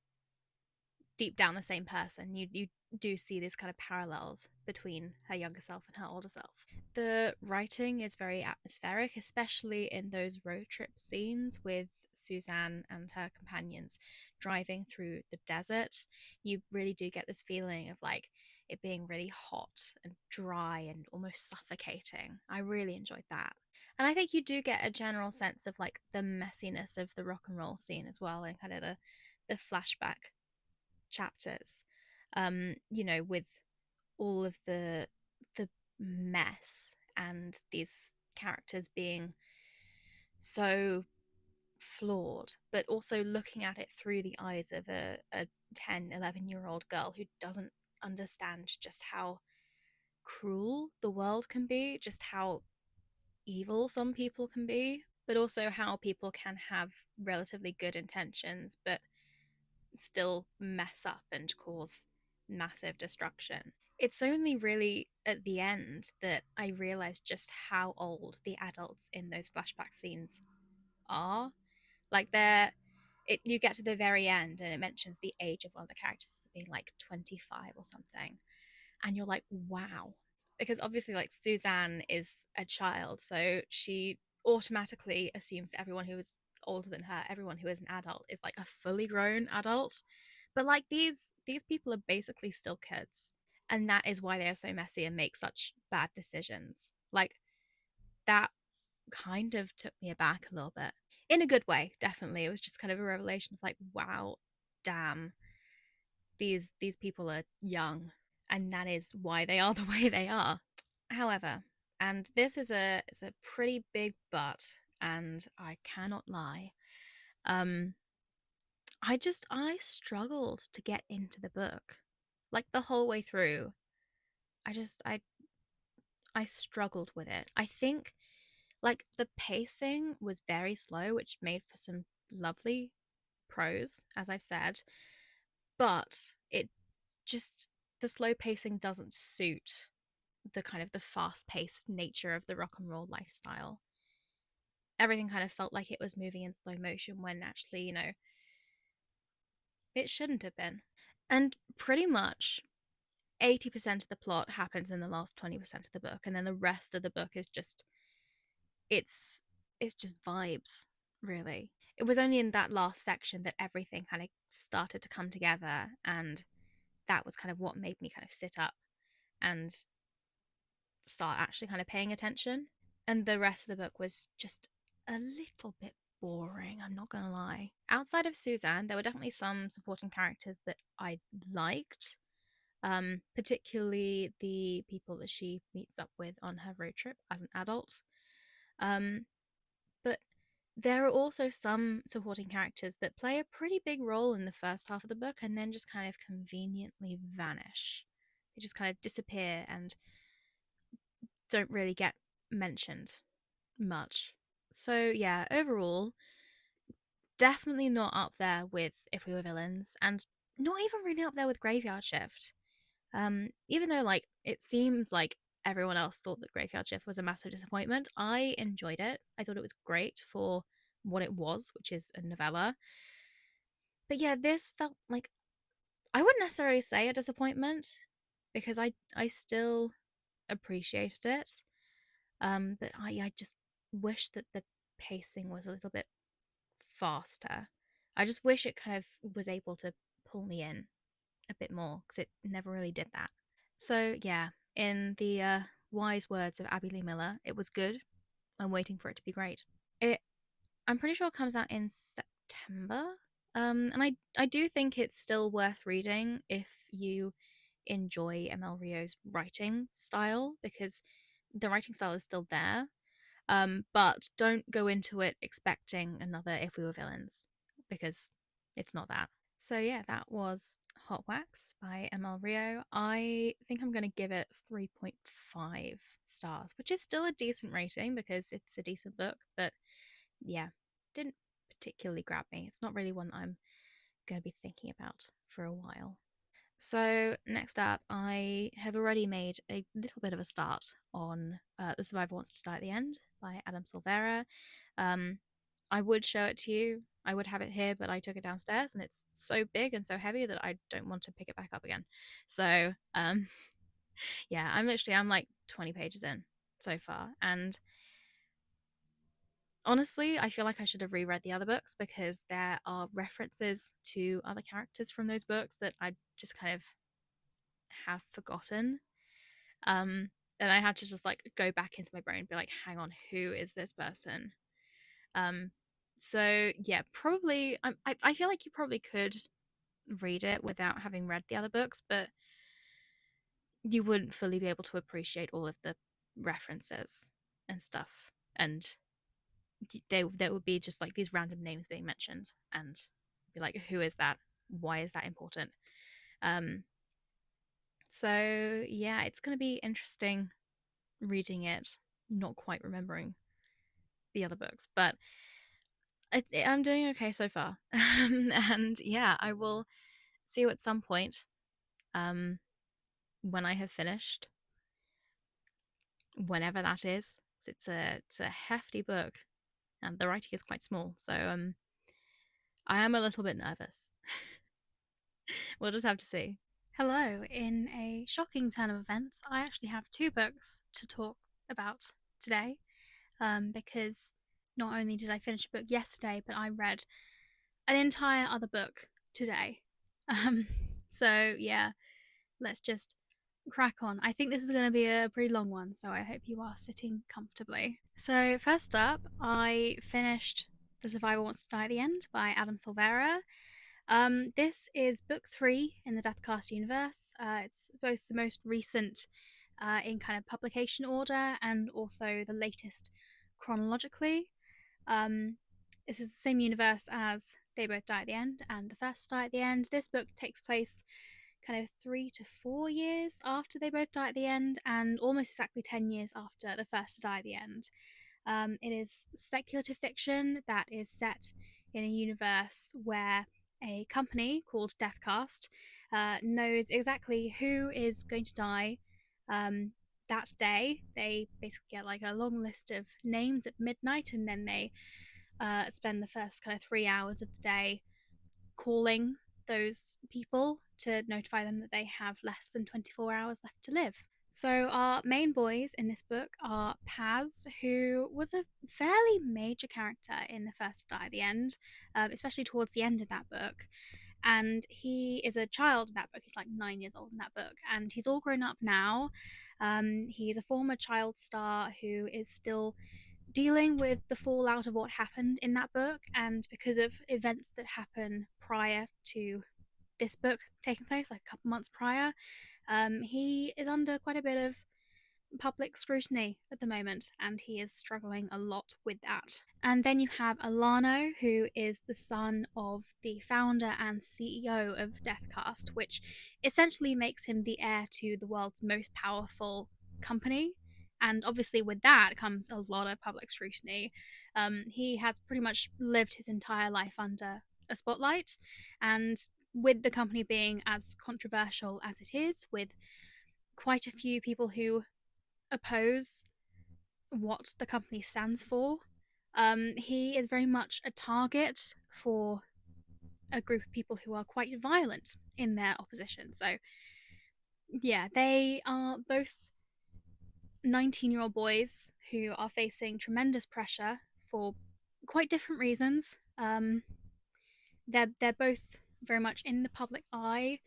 deep down the same person. You do see these kind of parallels between her younger self and her older self. The writing is very atmospheric, especially in those road trip scenes with Suzanne and her companions driving through the desert. You really do get this feeling of like it being really hot and dry and almost suffocating. I really enjoyed that. And I think you do get a general sense of like the messiness of the rock and roll scene as well, and kind of the flashback chapters. With all of the mess and these characters being so flawed, but also looking at it through the eyes of a 10, 11-year old girl who doesn't understand just how cruel the world can be, just how evil some people can be, but also how people can have relatively good intentions, but still mess up and cause massive destruction. It's only really at the end that I realized just how old the adults in those flashback scenes are. Like you get to the very end and it mentions the age of one of the characters being like 25 or something, and you're like, wow. Because obviously, like, Suzanne is a child, so she automatically assumes that everyone who is older than her, everyone who is an adult, is like a fully grown adult. But like these people are basically still kids, and that is why they are so messy and make such bad decisions. Like that kind of took me aback a little bit in a good way. Definitely, it was just kind of a revelation of like, wow, damn, these people are young, and that is why they are the way they are. However, and this is a pretty big but, and I cannot lie. Um, I struggled to get into the book, like the whole way through. I just I struggled with it. I think like the pacing was very slow, which made for some lovely prose, as I've said, but it just the slow pacing doesn't suit the kind of the fast paced nature of the rock and roll lifestyle. everything kind of felt like it was moving in slow motion when actually, it shouldn't have been. And pretty much 80% of the plot happens in the last 20% of the book, and then the rest of the book is just it's it's just vibes, really. It was only in that last section that everything kind of started to come together, and that was kind of what made me kind of sit up and start actually kind of paying attention. And the rest of the book was just a little bit boring, I'm not gonna lie. Outside of Suzanne, there were definitely some supporting characters that I liked, particularly the people that she meets up with on her road trip as an adult. Um, but there are also some supporting characters that play a pretty big role in the first half of the book and then just kind of conveniently vanish. They just kind of disappear and don't really get mentioned much. So, yeah, overall, definitely not up there with If We Were Villains, and not even really up there with Graveyard Shift. Even though, like, it seems like everyone else thought that Graveyard Shift was a massive disappointment, I enjoyed it. I thought it was great for what it was, which is a novella. But yeah, this felt like, I wouldn't necessarily say a disappointment because I still appreciated it. But I just wish that the pacing was a little bit faster. I just wish it kind of was able to pull me in a bit more because it never really did that. So yeah, in the wise words of Abby Lee Miller, it was good. I'm waiting for it to be great. It, I'm pretty sure it comes out in September. And I do think it's still worth reading if you enjoy ML Rio's writing style because the writing style is still there. But don't go into it expecting another If We Were Villains because it's not that. So yeah, that was Hot Wax by ML Rio. I think I'm going to give it 3.5 stars, which is still a decent rating because it's a decent book, but yeah, didn't particularly grab me. It's not really one that I'm going to be thinking about for a while. So, next up, I have already made a little bit of a start on The Survivor Wants to Die at the End by Adam Silvera. Um, I would show it to you. I would have it here, but I took it downstairs and it's so big and so heavy that I don't want to pick it back up again. So, yeah, I'm like 20 pages in so far. And honestly, I feel like I should have reread the other books because there are references to other characters from those books that I just kind of have forgotten. Um, and I had to just like go back into my brain and be like, hang on, who is this person? Um, so yeah, probably I feel like you probably could read it without having read the other books, but you wouldn't fully be able to appreciate all of the references and stuff. And there would be just like these random names being mentioned and be like, who is that? Why is that important? Um, so yeah, it's gonna be interesting reading it, not quite remembering the other books, but I'm doing okay so far. And yeah, I will see you at some point um, when I have finished, whenever that is. It's a hefty book, and the writing is quite small, so I am a little bit nervous. We'll just have to see. Hello. In a shocking turn of events, I actually have two books to talk about today. Because not only did I finish a book yesterday, but I read an entire other book today. Um, so yeah, let's just crack on. I think this is going to be a pretty long one, so I hope you are sitting comfortably. So first up, I finished The Survivor Wants to Die at the End by Adam Silvera. This is book 3 in the Deathcast universe. It's both the most recent in kind of publication order and also the latest chronologically. Um, this is the same universe as They Both Die at the End and The First Die at the End. This book takes place kind of 3 to 4 years after They Both Die at the End and almost exactly 10 years after The First Die at the End. It is speculative fiction that is set in a universe where a company called Deathcast knows exactly who is going to die that day they basically get like a long list of names at midnight, and then they spend the first kind of 3 hours of the day calling those people to notify them that they have less than 24 hours left to live. So, our main boys in this book are Paz, who was a fairly major character in the first Die at the End, especially towards the end of that book. And he is a child in that book. He's like 9 years old in that book, and he's all grown up now. He's a former child star who is still dealing with the fallout of what happened in that book, and because of events that happen prior to this book taking place, like a couple months prior, he is under quite a bit of public scrutiny at the moment, and he is struggling a lot with that. And then you have Alano, who is the son of the founder and CEO of Deathcast, which essentially makes him the heir to the world's most powerful company. And obviously, with that comes a lot of public scrutiny. He has pretty much lived his entire life under a spotlight, and with the company being as controversial as it is, with quite a few people who oppose what the company stands for, he is very much a target for a group of people who are quite violent in their opposition. So, yeah, they are both 19-year-old boys who are facing tremendous pressure for quite different reasons. They're both very much in the public eye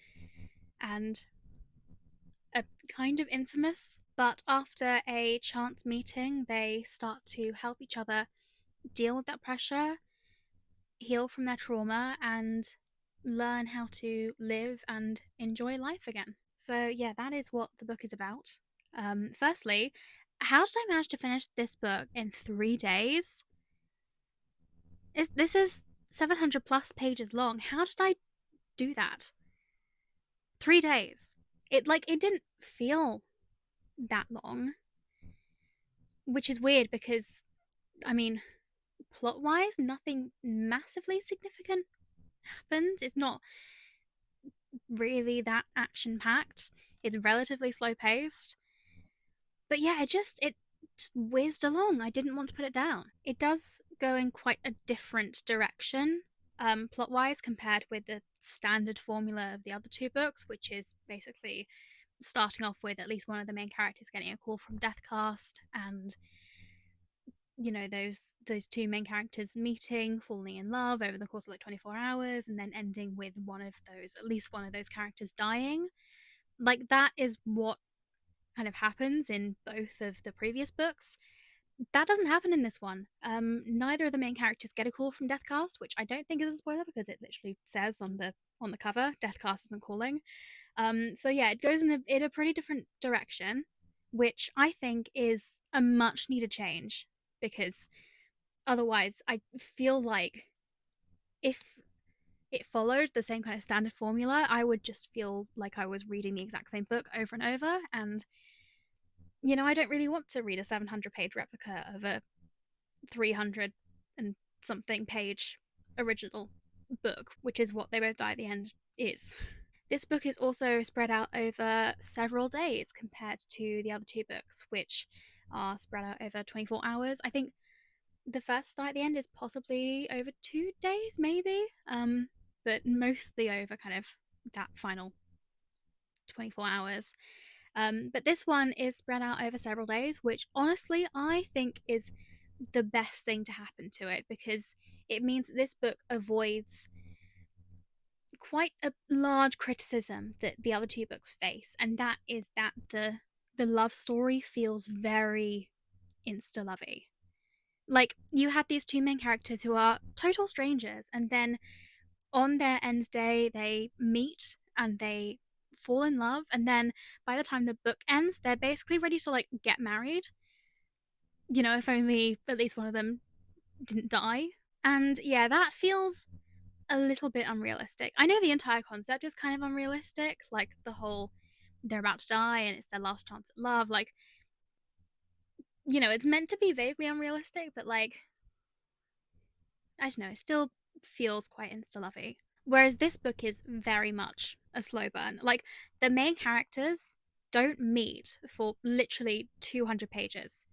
and are kind of infamous, but after a chance meeting, they start to help each other deal with that pressure, heal from their trauma, and learn how to live and enjoy life again. So, yeah, that is what the book is about. Firstly, how did I manage to finish this book in 3 days? This is 700 plus pages long. How did I do that? 3 days. It didn't feel that long, which is weird because, I mean, plot wise, nothing massively significant happens. It's not really that action packed. It's relatively slow paced. But yeah, it just whizzed along. I didn't want to put it down. It does go in quite a different direction, plot wise, compared with the standard formula of the other two books, which is basically starting off with at least one of the main characters getting a call from Deathcast, and those two main characters meeting, falling in love over the course of like 24 hours, and then ending with at least one of those characters dying. Like, that is what kind of happens in both of the previous books. That doesn't happen in this one. Neither of the main characters get a call from Deathcast, which I don't think is a spoiler because it literally says on the cover, Deathcast isn't calling. So yeah, it goes in a pretty different direction, which I think is a much needed change, because otherwise I feel like if it followed the same kind of standard formula, I would just feel like I was reading the exact same book over and over. And, I don't really want to read a 700-page replica of a 300 and something page original book, which is what They Both Die at the End is. This book is also spread out over several days compared to the other two books, which are spread out over 24 hours. I think the first Die at the End is possibly over 2 days, maybe, but mostly over kind of that final 24 hours. But this one is spread out over several days, which honestly I think is the best thing to happen to it, because it means that this book avoids quite a large criticism that the other two books face, and that is that the love story feels very insta lovey. Like, you had these two main characters who are total strangers, and then on their end day they meet and they fall in love, and then by the time the book ends they're basically ready to like get married. If only at least one of them didn't die. And yeah, that feels a little bit unrealistic. I know the entire concept is kind of unrealistic, like the whole they're about to die and it's their last chance at love. Like, it's meant to be vaguely unrealistic, but like, I don't know, it still feels quite insta lovey. Whereas this book is very much a slow burn. Like, the main characters don't meet for literally 200 pages.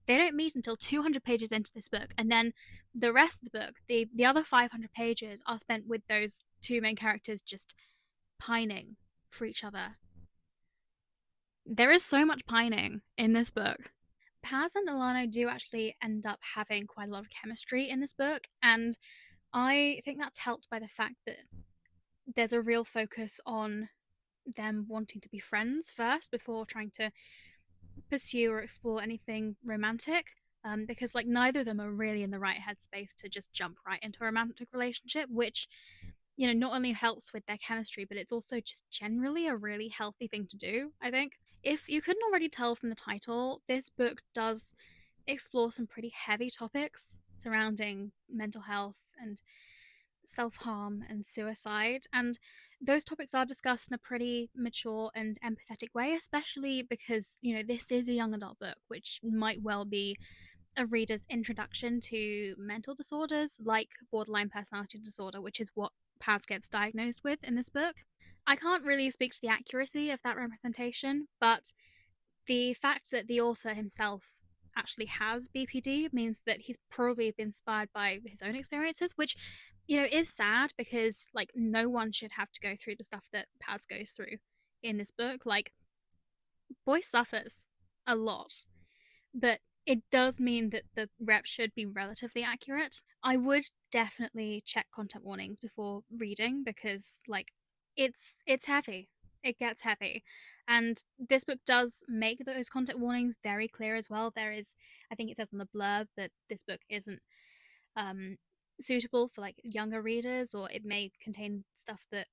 They don't meet until 200 pages into this book, and then the rest of the book, the other 500 pages, are spent with those two main characters just pining for each other. There is so much pining in this book. Paz and Alano do actually end up having quite a lot of chemistry in this book, and I think that's helped by the fact that there's a real focus on them wanting to be friends first before trying to pursue or explore anything romantic. Because like neither of them are really in the right headspace to just jump right into a romantic relationship, which not only helps with their chemistry, but it's also just generally a really healthy thing to do, I think. If you couldn't already tell from the title, this book does explore some pretty heavy topics surrounding mental health and self harm and suicide. And those topics are discussed in a pretty mature and empathetic way, especially because, this is a young adult book, which might well be a reader's introduction to mental disorders like borderline personality disorder, which is what Paz gets diagnosed with in this book. I can't really speak to the accuracy of that representation, but the fact that the author himself actually has BPD means that he's probably been inspired by his own experiences, which, is sad because, like, no one should have to go through the stuff that Paz goes through in this book. Like, boy suffers a lot, but it does mean that the rep should be relatively accurate. I would definitely check content warnings before reading because like it's heavy. It gets heavy. And this book does make those content warnings very clear as well. There is I think it says on the blurb that this book isn't um suitable for like younger readers, or it may contain stuff that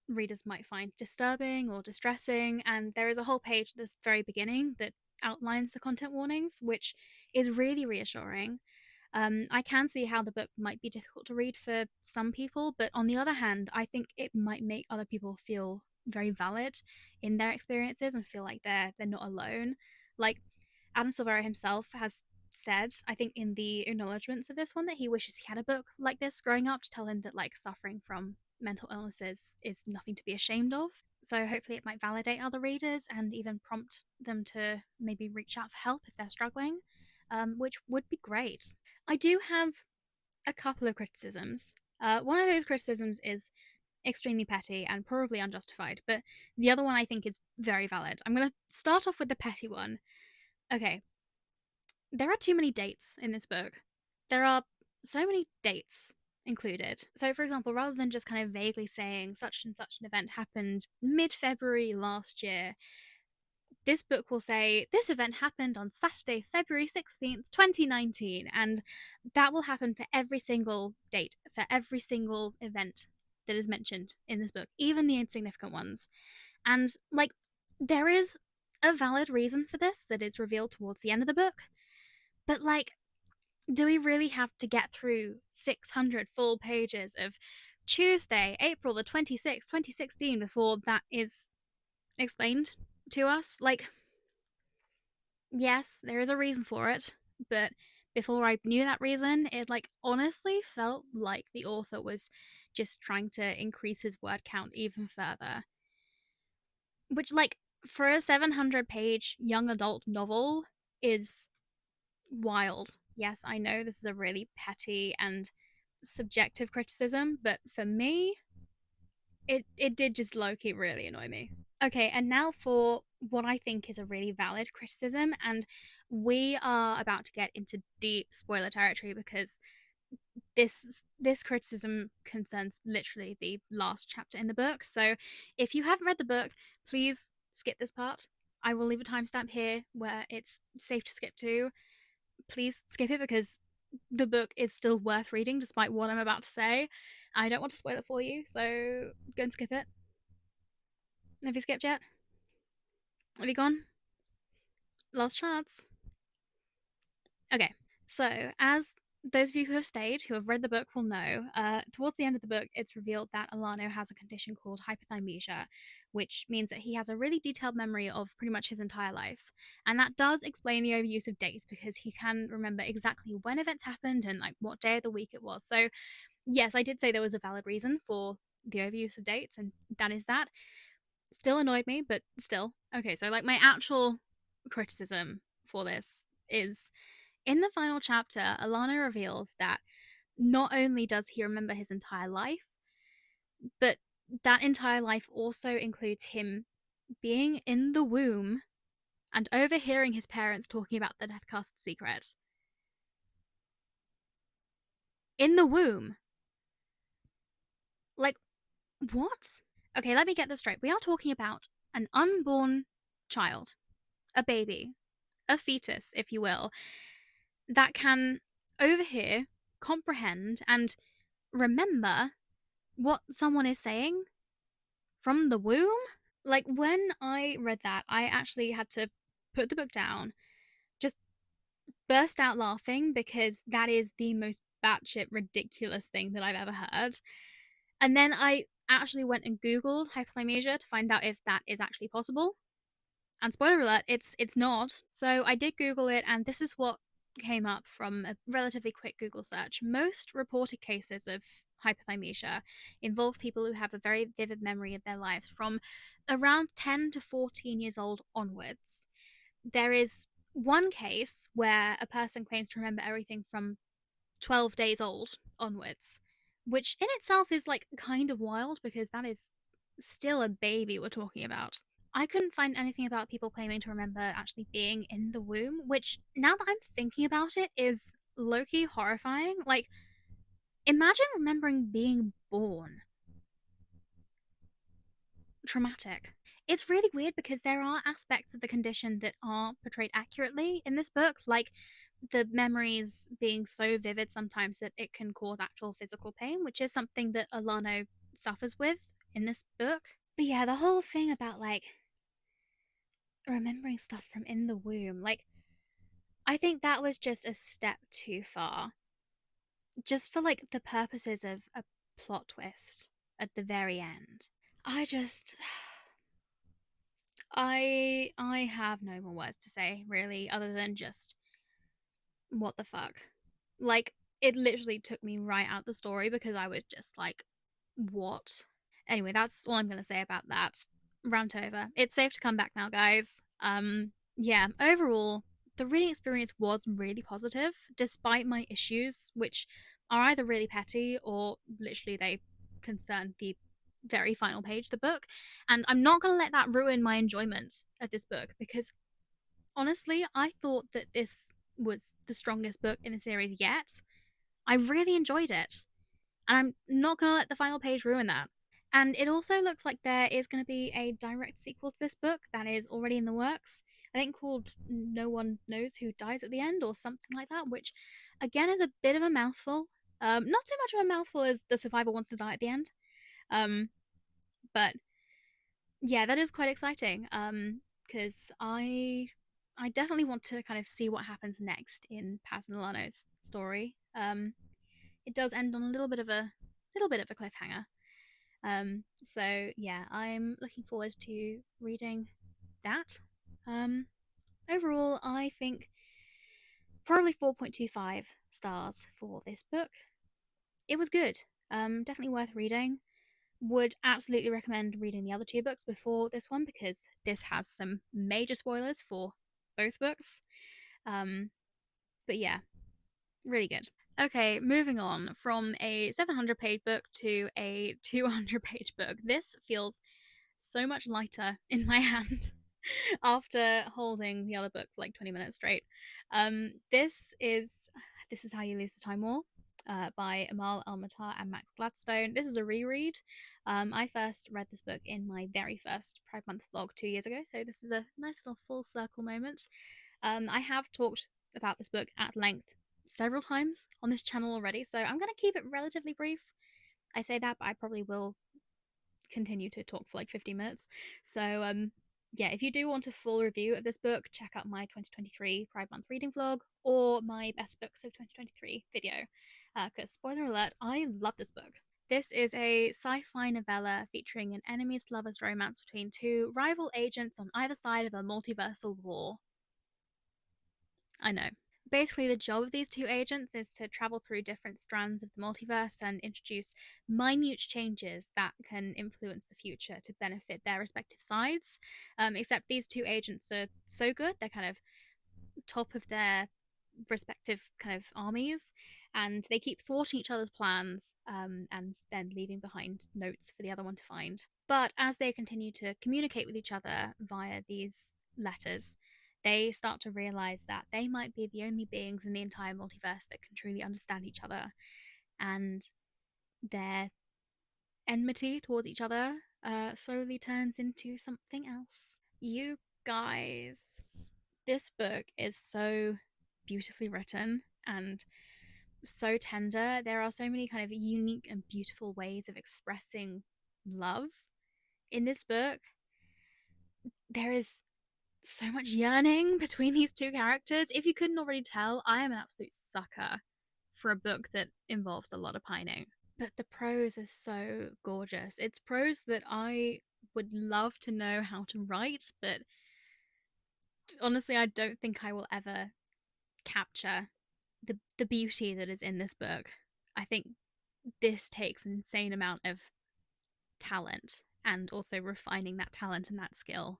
readers might find disturbing or distressing. And there is a whole page at the very beginning that outlines the content warnings, which is really reassuring. I can see how the book might be difficult to read for some people, but on the other hand, I think it might make other people feel very valid in their experiences and feel like they're not alone. Like Adam Silvera himself has said, I think in the acknowledgements of this one, that he wishes he had a book like this growing up to tell him that like suffering from mental illnesses is nothing to be ashamed of. So hopefully it might validate other readers and even prompt them to maybe reach out for help if they're struggling, which would be great. I do have a couple of criticisms. One of those criticisms is extremely petty and probably unjustified, but the other one I think is very valid. I'm going to start off with the petty one. Okay, there are too many dates in this book. There are so many dates included. So, for example, rather than just kind of vaguely saying such and such an event happened mid February last year, this book will say this event happened on Saturday, February 16th, 2019. And that will happen for every single date, for every single event that is mentioned in this book, even the insignificant ones. And, like, there is a valid reason for this that is revealed towards the end of the book. But, like, do we really have to get through 600 full pages of Tuesday, April the 26th, 2016 before that is explained to us? Like, yes, there is a reason for it, but before I knew that reason, it like honestly felt like the author was just trying to increase his word count even further. Which, like, for a 700-page young adult novel is wild. Yes, I know this is a really petty and subjective criticism, but for me, it did just low key really annoy me. Okay, and now for what I think is a really valid criticism, and we are about to get into deep spoiler territory because this criticism concerns literally the last chapter in the book. So if you haven't read the book, please skip this part. I will leave a timestamp here where it's safe to skip to. Please skip it because the book is still worth reading despite what I'm about to say. I don't want to spoil it for you, so go and skip it. Have you skipped yet? Have you gone? Last chance. Okay, so as those of you who have stayed, who have read the book, will know, towards the end of the book, it's revealed that Alano has a condition called hypothymesia, which means that he has a really detailed memory of pretty much his entire life. And that does explain the overuse of dates because he can remember exactly when events happened and like what day of the week it was. So, yes, I did say there was a valid reason for the overuse of dates, and that is that. Still annoyed me, but still. Okay, so like my actual criticism for this is in the final chapter, Alana reveals that not only does he remember his entire life, but that entire life also includes him being in the womb and overhearing his parents talking about the Deathcast secret. In the womb. Like, what? Okay, let me get this straight. We are talking about an unborn child, a baby, a fetus, if you will, that can overhear, comprehend, and remember what someone is saying from the womb. Like, when I read that, I actually had to put the book down, just burst out laughing because that is the most batshit ridiculous thing that I've ever heard. And then I actually went and Googled hypothymesia to find out if that is actually possible. And spoiler alert, it's not. So I did Google it, and this is what came up from a relatively quick Google search. Most reported cases of hypothymesia involve people who have a very vivid memory of their lives from around 10 to 14 years old onwards. There is one case where a person claims to remember everything from 12 days old onwards, which in itself is like kind of wild because that is still a baby we're talking about. I couldn't find anything about people claiming to remember actually being in the womb, which now that I'm thinking about it is low key horrifying. Like, imagine remembering being born. Traumatic. It's really weird because there are aspects of the condition that aren't portrayed accurately in this book, like the memories being so vivid sometimes that it can cause actual physical pain, which is something that Alano suffers with in this book. But yeah, the whole thing about like remembering stuff from in the womb, like, I think that was just a step too far, just for like the purposes of a plot twist at the very end. I just I have no more words to say really other than just what the fuck. Like, it literally took me right out the story because I was just like, what? Anyway, that's all I'm going to say about that. Rant over. It's safe to come back now, guys. Yeah, overall, the reading experience was really positive, despite my issues, which are either really petty or literally they concern the very final page of the book. And I'm not going to let that ruin my enjoyment of this book because honestly, I thought that this was the strongest book in the series yet. I really enjoyed it. And I'm not going to let the final page ruin that. And it also looks like there is going to be a direct sequel to this book that is already in the works. I think called No One Knows Who Dies at the End or something like that, which again is a bit of a mouthful. Not too much of a mouthful as the survivor wants to die at the end. Um, but yeah, that is quite exciting. Because I definitely want to kind of see what happens next in Paz and Alano's story. It does end on a little bit of a cliffhanger. So yeah, I'm looking forward to reading that. Um, Overall, I think probably 4.25 stars for this book. It was good. Definitely worth reading. Would absolutely recommend reading the other two books before this one because this has some major spoilers for both books. Um, but yeah, really good. Okay, moving on from a 700-page book to a 200-page book. This feels so much lighter in my hand after holding the other book for like 20 minutes straight. This is How You Lose the Time War by Amal Almatar and Max Gladstone. This is a reread. I first read this book in my very first Pride Month vlog 2 years ago, so this is a nice little full circle moment. I have talked about this book at length several times on this channel already, so I'm going to keep it relatively brief. I say that, but I probably will continue to talk for like 15 minutes. So, yeah, if you do want a full review of this book, check out my 2023 Pride Month reading vlog or my best books of 2023 video. Because, spoiler alert, I love this book. This is a sci fi novella featuring an enemies to lovers romance between two rival agents on either side of a multiversal war. I know. basically the job of these two agents is to travel through different strands of the multiverse and introduce minute changes that can influence the future to benefit their respective sides. Except these two agents are so good, they're kind of top of their respective kind of armies, and they keep thwarting each other's plans, and then leaving behind notes for the other one to find. But as they continue to communicate with each other via these letters, they start to realize that they might be the only beings in the entire multiverse that can truly understand each other, and their enmity towards each other slowly turns into something else. You guys, this book is so beautifully written and so tender. There are so many kind of unique and beautiful ways of expressing love in this book. There is so much yearning between these two characters. If you couldn't already tell, I am an absolute sucker for a book that involves a lot of pining. But the prose is so gorgeous. It's prose that I would love to know how to write, but honestly, I don't think I will ever capture the beauty that is in this book. I think this takes an insane amount of talent and also refining that talent and that skill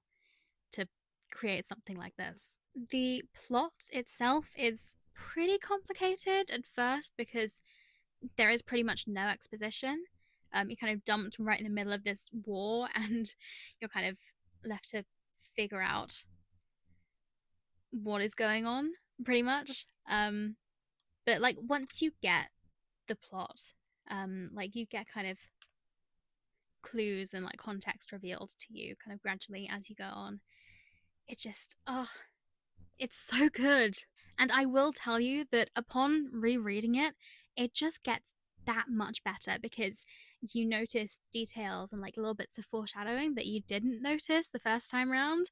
to create something like this. The plot itself is pretty complicated at first because there is pretty much no exposition. You're kind of dumped right in the middle of this war, and you're kind of left to figure out what is going on, pretty much. But like once you get the plot, like you get kind of clues and like context revealed to you kind of gradually as you go on. It just, oh, it's so good. And I will tell you that upon rereading it, it just gets that much better because you notice details and like little bits of foreshadowing that you didn't notice the first time round.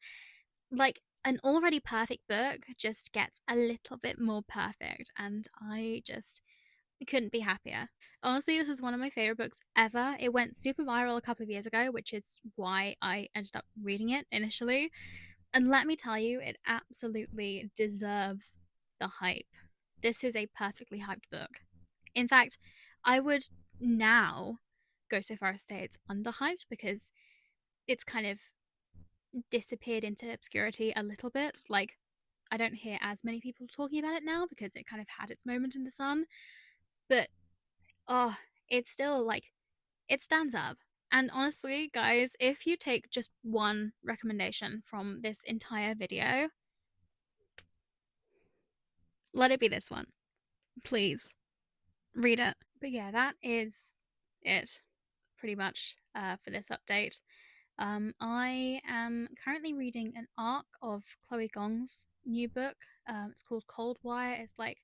Like an already perfect book just gets a little bit more perfect, and I just couldn't be happier. Honestly, this is one of my favorite books ever. It went super viral a couple of years ago, which is why I ended up reading it initially. And let me tell you, it absolutely deserves the hype. This is a perfectly hyped book. In fact, I would now go so far as to say it's underhyped because it's kind of disappeared into obscurity a little bit. Like, I don't hear as many people talking about it now because it kind of had its moment in the sun. But oh, it's still like it stands up. And honestly, guys, if you take just one recommendation from this entire video, let it be this one. Please read it. But yeah, that is it pretty much for this update. I am currently reading an arc of Chloe Gong's new book. It's called Coldwire. It's like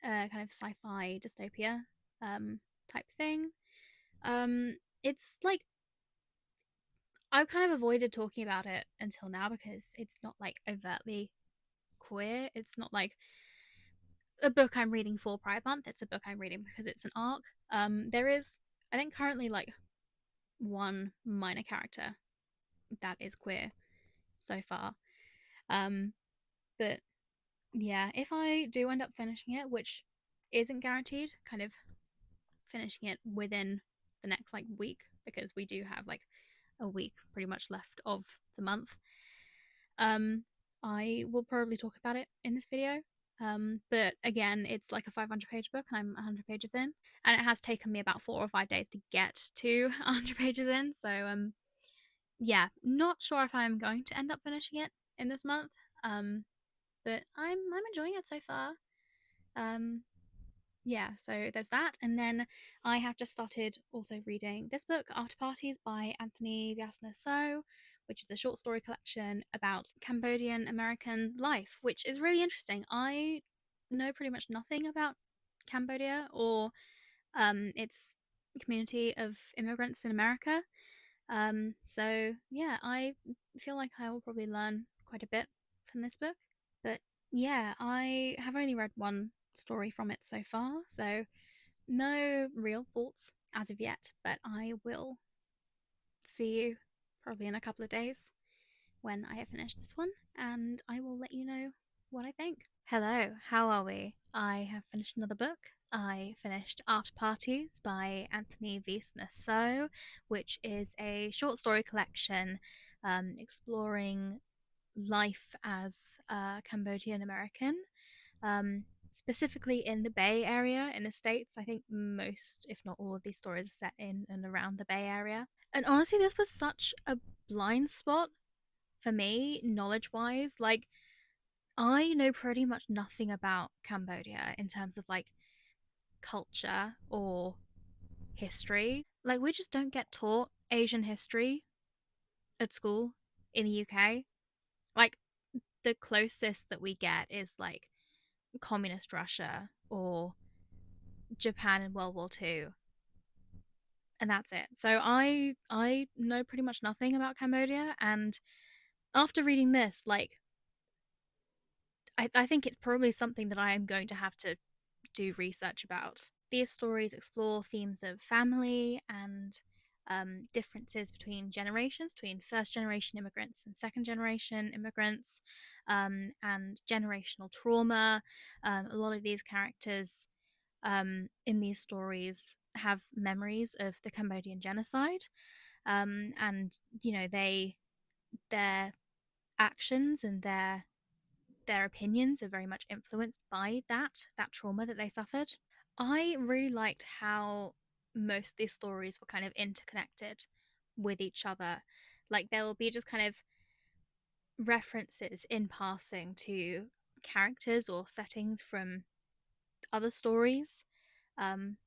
a kind of sci-fi dystopia type thing. It's like I've kind of avoided talking about it until now because it's not like overtly queer. It's not like a book I'm reading for Pride Month. It's a book I'm reading because it's an arc. There is, I think, currently like one minor character that is queer so far. Um, but yeah, if I do end up finishing it, which isn't guaranteed, kind of finishing it within the next like week because we do have like a week pretty much left of the month. Um, I will probably talk about it in this video. But again, it's like a 500-page book, and I'm 100 pages in, and it has taken me about 4 or 5 days to get to 100 pages in. So, yeah, not sure if I'm going to end up finishing it in this month. But I'm enjoying it so far. Um, yeah, so there's that. And then I have just started also reading this book, Afterparties by Anthony Vyasna So, which is a short story collection about Cambodian American life, which is really interesting. I know pretty much nothing about Cambodia or its community of immigrants in America. So yeah, I feel like I will probably learn quite a bit from this book. But yeah, I have only read one story from it so far, so no real thoughts as of yet, but I will see you probably in a couple of days when I have finished this one, and I will let you know what I think. Hello, how are we? I have finished another book. I finished After Parties by Anthony V. So, which is a short story collection exploring life as a Cambodian American, um, specifically in the Bay Area in the States. I think most, if not all, of these stories are set in and around the Bay Area. And honestly, this was such a blind spot for me, knowledge wise. Like, I know pretty much nothing about Cambodia in terms of like culture or history. Like, we just don't get taught Asian history at school in the UK. Like, the closest that we get is like communist Russia or Japan in World War II, and that's it. So I know pretty much nothing about Cambodia, and after reading this, like I think it's probably something that I am going to have to do research about. These stories explore themes of family and differences between generations, between first generation immigrants and second generation immigrants, and generational trauma. A lot of these characters in these stories have memories of the Cambodian genocide, and their actions and their opinions are very much influenced by that trauma that they suffered. I really liked how most of these stories were kind of interconnected with each other. Like there will be just kind of references in passing to characters or settings from other stories. Um,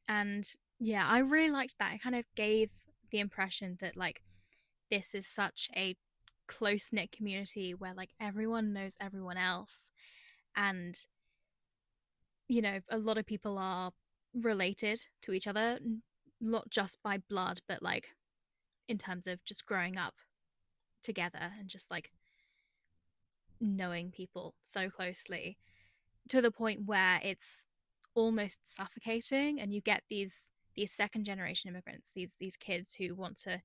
and yeah, I really liked that. It kind of gave the impression that like this is such a close knit community where like everyone knows everyone else, and a lot of people are related to each other, not just by blood, but like in terms of just growing up together and just like knowing people so closely to the point where it's almost suffocating, and you get these second generation immigrants, these kids who want to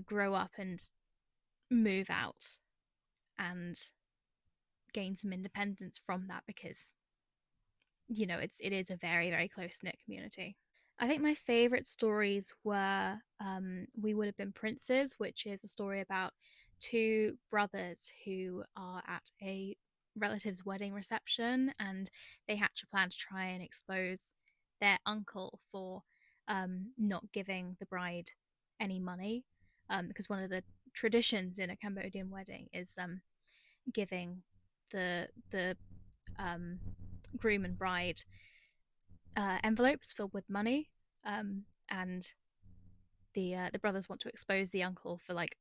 grow up and move out and gain some independence from that, because it is a very very close knit community. I think my favorite stories were We Would Have Been Princes, which is a story about two brothers who are at a relative's wedding reception, and they hatch a plan to try and expose their uncle for not giving the bride any money. Because one of the traditions in a Cambodian wedding is giving the um, groom and bride envelopes filled with money, and the brothers want to expose the uncle for like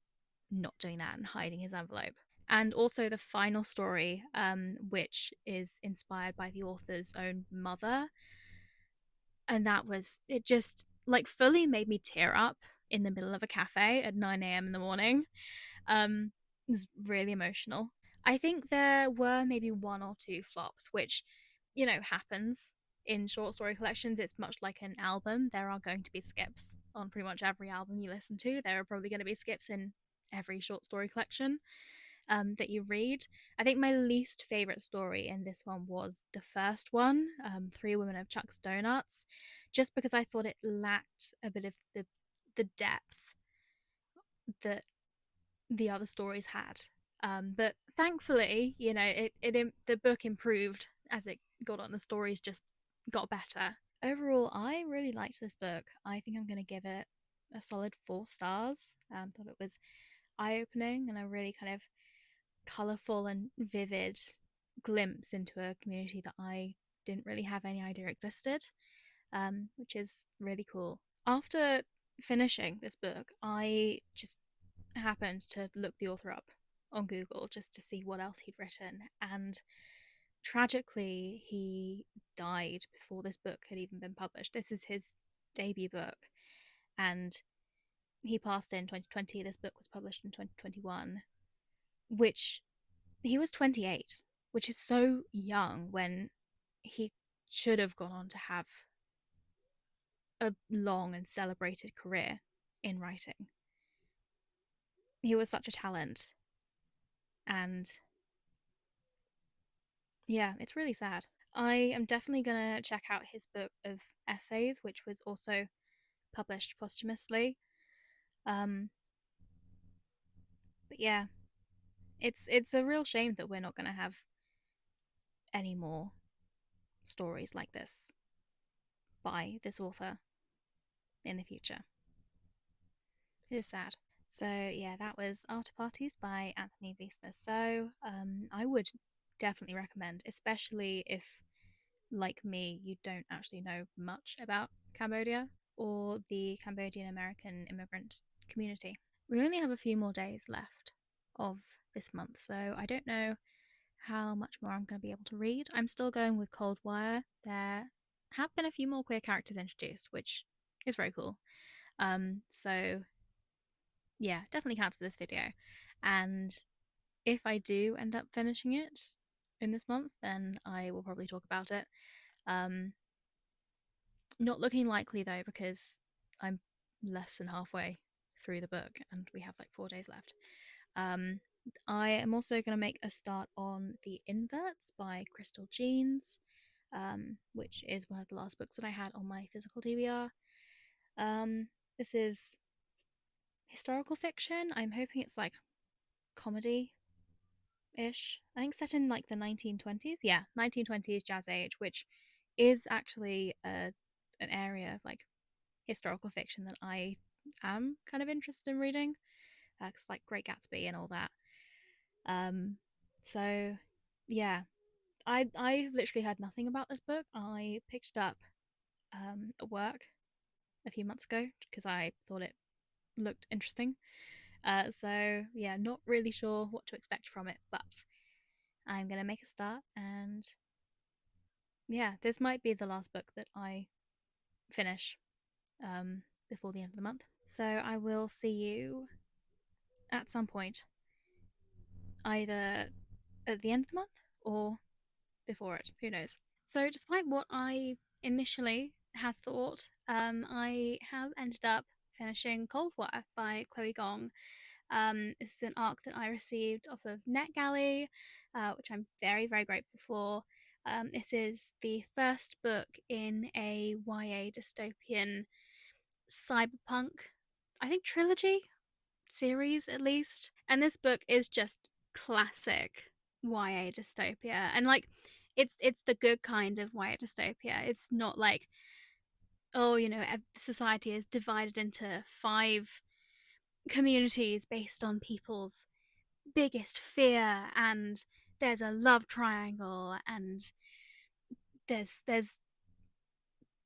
not doing that and hiding his envelope. And also the final story, which is inspired by the author's own mother, and that was it. Just like fully made me tear up in the middle of a cafe at 9 a.m. in the morning. It was really emotional. I think there were maybe one or two flops, which, happens in short story collections. It's much like an album. There are going to be skips on pretty much every album you listen to. There are probably going to be skips in every short story collection that you read. I think my least favorite story in this one was the first one, Three Women of Chuck's Donuts, just because I thought it lacked a bit of the depth that the other stories had. But thankfully, the book improved as it got on. The stories just got better. Overall, I really liked this book. I think I'm going to give it a solid 4 stars. Thought it was eye opening and a really kind of colorful and vivid glimpse into a community that I didn't really have any idea existed, which is really cool. After finishing this book, I just happened to look the author up on Google just to see what else he'd written. And tragically, he died before this book had even been published. This is his debut book, and he passed in 2020. This book was published in 2021, which he was 28, which is so young when he should have gone on to have a long and celebrated career in writing. He was such a talent, and Yeah, it's really sad. I am definitely gonna check out his book of essays, which was also published posthumously. Um, but yeah, it's a real shame that we're not gonna have any more stories like this by this author in the future. It is sad. So yeah, that was After Parties by Anthony Wiesner. So I would definitely recommend, especially if, like me, you don't actually know much about Cambodia or the Cambodian American immigrant community. We only have a few more days left of this month, so I don't know how much more I'm going to be able to read. I'm still going with Coldwire. There have been a few more queer characters introduced, which is very cool. So yeah, definitely counts for this video. And if I do end up finishing it in this month, then I will probably talk about it. Um, Not looking likely though, because I'm less than halfway through the book and we have like 4 days left. Um, I am also going to make a start on The Inverts by Crystal Jeans, which is one of the last books that I had on my physical TBR. This is historical fiction. I'm hoping it's like comedy ish. I think set in like the 1920s. Yeah, 1920s jazz age, which is actually an area of like historical fiction that I am kind of interested in reading. Cause like Great Gatsby and all that. Um, so yeah, I've literally heard nothing about this book. I picked it up at work a few months ago because I thought it looked interesting. So yeah, not really sure what to expect from it, but I'm gonna make a start, and yeah, this might be the last book that I finish before the end of the month. So I will see you at some point, either at the end of the month or before it. Who knows? So, despite what I initially had thought, I have ended up finishing Coldwire by Chloe Gong. This is an arc that I received off of NetGalley, which I'm very, very grateful for. This is the first book in a YA dystopian cyberpunk, I think, trilogy series at least. And this book is just classic YA dystopia. And like it's the good kind of YA dystopia. It's not like, oh, society is divided into five communities based on people's biggest fear, and there's a love triangle, and there's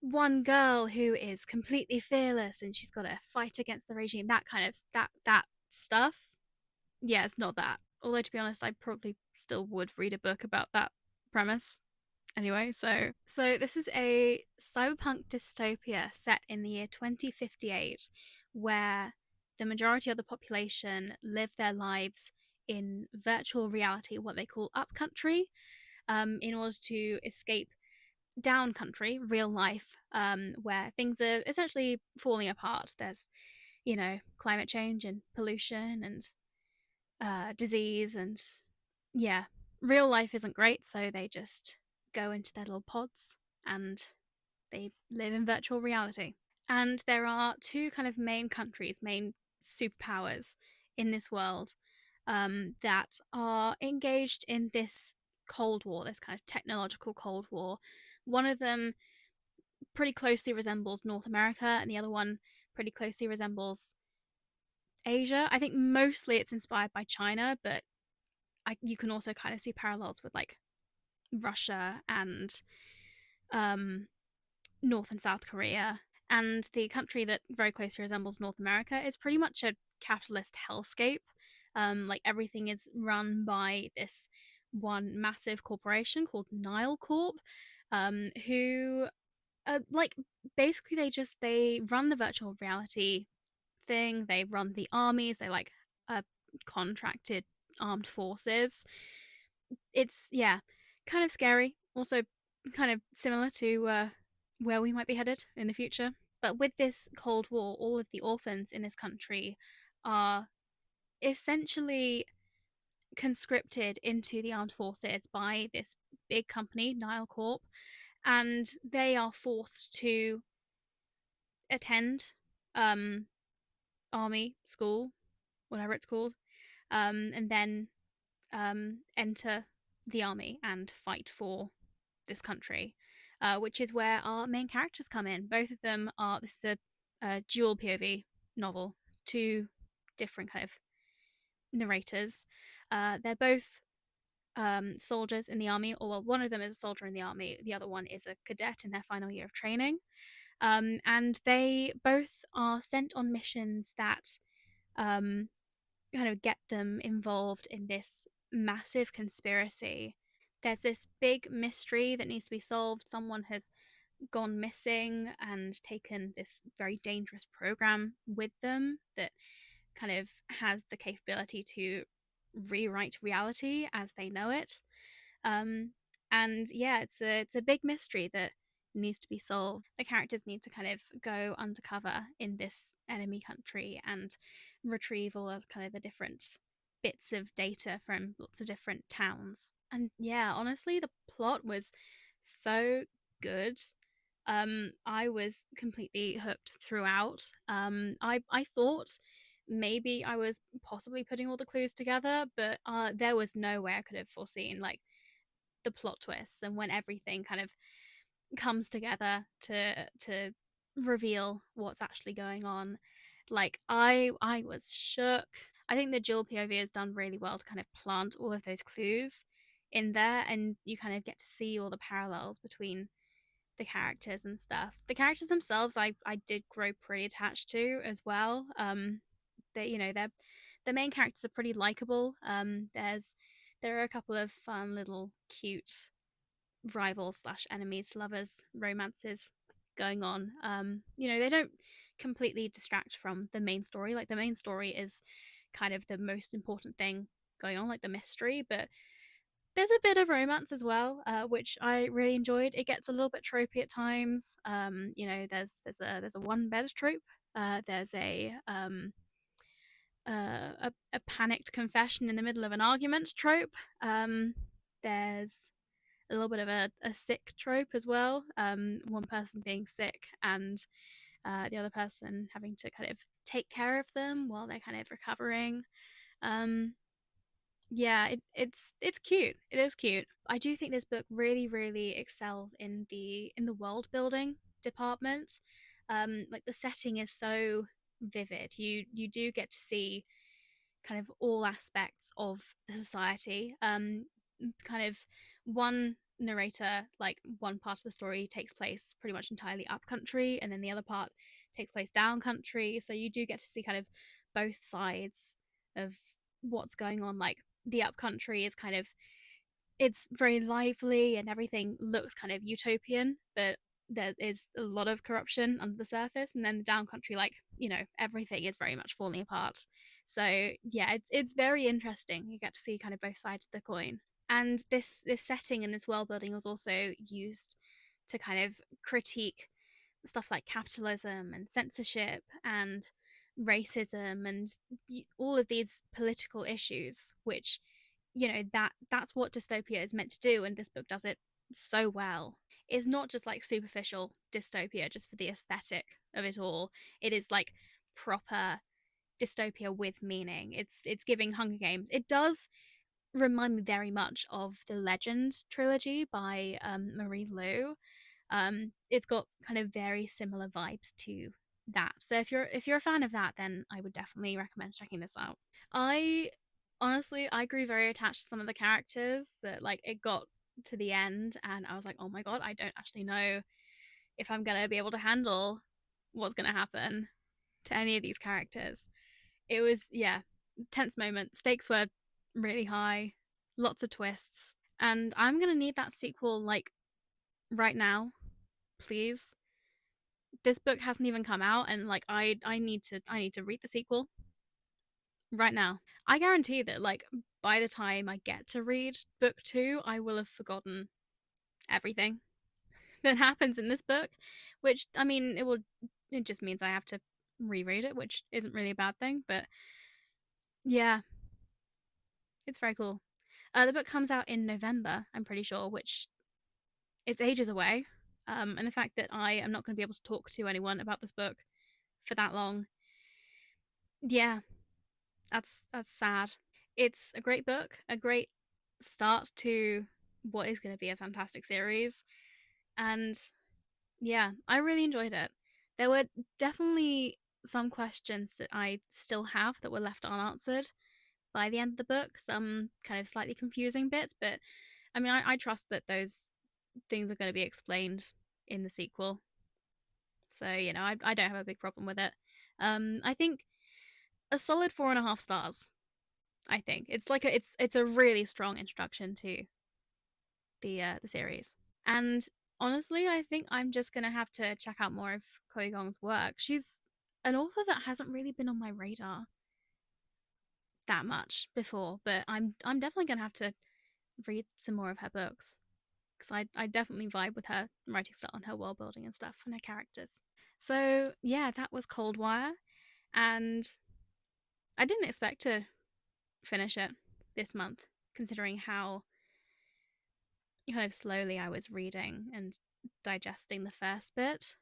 one girl who is completely fearless and she's got to fight against the regime, that kind of that stuff. Yeah, it's not that. Although to be honest, I probably still would read a book about that premise. Anyway, so this is a cyberpunk dystopia set in the year 2058, where the majority of the population live their lives in virtual reality, what they call upcountry, in order to escape down country, real life, where things are essentially falling apart. There's, climate change and pollution and disease, and yeah, real life isn't great, so they just go into their little pods and they live in virtual reality. And there are two kind of main countries, main superpowers in this world, that are engaged in this Cold War, this kind of technological Cold War. One of them pretty closely resembles North America, and the other one pretty closely resembles Asia. I think mostly it's inspired by China, but you can also kind of see parallels with like Russia and um, North and South Korea. And the country that very closely resembles North America is pretty much a capitalist hellscape. Like everything is run by this one massive corporation called Nile Corp, who like basically they run the virtual reality thing. They run the armies. They like contracted armed forces. It's yeah, kind of scary. Also, kind of similar to where we might be headed in the future. But with this Cold War, all of the orphans in this country are essentially conscripted into the armed forces by this big company, Nile Corp, and they are forced to attend um, army school, whatever it's called, and then enter the army and fight for this country, which is where our main characters come in. Both of them are, this is a dual POV novel, two different kind of narrators. They're both soldiers in the army, or well, one of them is a soldier in the army, the other one is a cadet in their final year of training. And they both are sent on missions that um, kind of get them involved in this massive conspiracy. There's this big mystery that needs to be solved. Someone has gone missing and taken this very dangerous program with them that kind of has the capability to rewrite reality as they know it. Um, and yeah, it's a big mystery that needs to be solved. The characters need to kind of go undercover in this enemy country and retrieve all of kind of the different bits of data from lots of different towns. And yeah, honestly, the plot was so good. I was completely hooked throughout. I thought maybe I was possibly putting all the clues together, but there was no way I could have foreseen like the plot twists and when everything kind of comes together to reveal what's actually going on. Like I was shook. I think the dual POV has done really well to kind of plant all of those clues in there, and you kind of get to see all the parallels between the characters and stuff. The characters themselves, I did grow pretty attached to as well. They, you know, they're the main characters are pretty likable. There are a couple of fun little cute rivals slash enemies lovers romances going on. They don't completely distract from the main story. Like the main story is kind of the most important thing going on, like the mystery, but there's a bit of romance as well, which I really enjoyed. It gets a little bit tropey at times. There's a one bed trope. There's a panicked confession in the middle of an argument trope. There's a little bit of a sick trope as well. One person being sick and the other person having to kind of take care of them while they're kind of recovering. Um, yeah, it's cute. It is cute. I do think this book really, really excels in the world building department. Like the setting is so vivid. You do get to see kind of all aspects of the society. Kind of one narrator, like one part of the story takes place pretty much entirely up country, and then the other part takes place down country. So you do get to see kind of both sides of what's going on. Like the up country is kind of it's very lively and everything looks kind of utopian, but there is a lot of corruption under the surface. And then the down country, like everything is very much falling apart. So yeah, it's very interesting. You get to see kind of both sides of the coin. And this setting and this world building was also used to kind of critique stuff like capitalism and censorship and racism and all of these political issues, which that's what dystopia is meant to do, and this book does it so well. It's not just like superficial dystopia just for the aesthetic of it all. It is like proper dystopia with meaning. It's giving Hunger Games. It does remind me very much of the Legend trilogy by Marie Lu. It's got kind of very similar vibes to that. So if you're a fan of that, then I would definitely recommend checking this out. I honestly I grew very attached to some of the characters that like it got to the end and I was like, oh my god, I don't actually know if I'm gonna be able to handle what's gonna happen to any of these characters. It was tense moment. Stakes were really high, lots of twists, and I'm gonna need that sequel like right now, please. This book hasn't even come out, and like I need to read the sequel right now. I guarantee that like by the time I get to read book two, I will have forgotten everything that happens in this book. Which I mean, it just means I have to reread it, which isn't really a bad thing. But yeah, it's very cool. The book comes out in November, I'm pretty sure, which it's ages away. And the fact that I am not going to be able to talk to anyone about this book for that long, yeah, that's sad. It's a great book, a great start to what is going to be a fantastic series, and yeah, I really enjoyed it. There were definitely some questions that I still have that were left unanswered by the end of the book, some kind of slightly confusing bits, but I mean, I trust that those things are going to be explained in the sequel. So, I don't have a big problem with it. I think a solid 4.5 stars. I think it's like it's a really strong introduction to the series. And honestly, I think I'm just gonna have to check out more of Chloe Gong's work. She's an author that hasn't really been on my radar that much before, but I'm definitely gonna have to read some more of her books because I definitely vibe with her writing style and her world building and stuff and her characters. So yeah, that was Coldwire, and I didn't expect to finish it this month, considering how kind of slowly I was reading and digesting the first bit.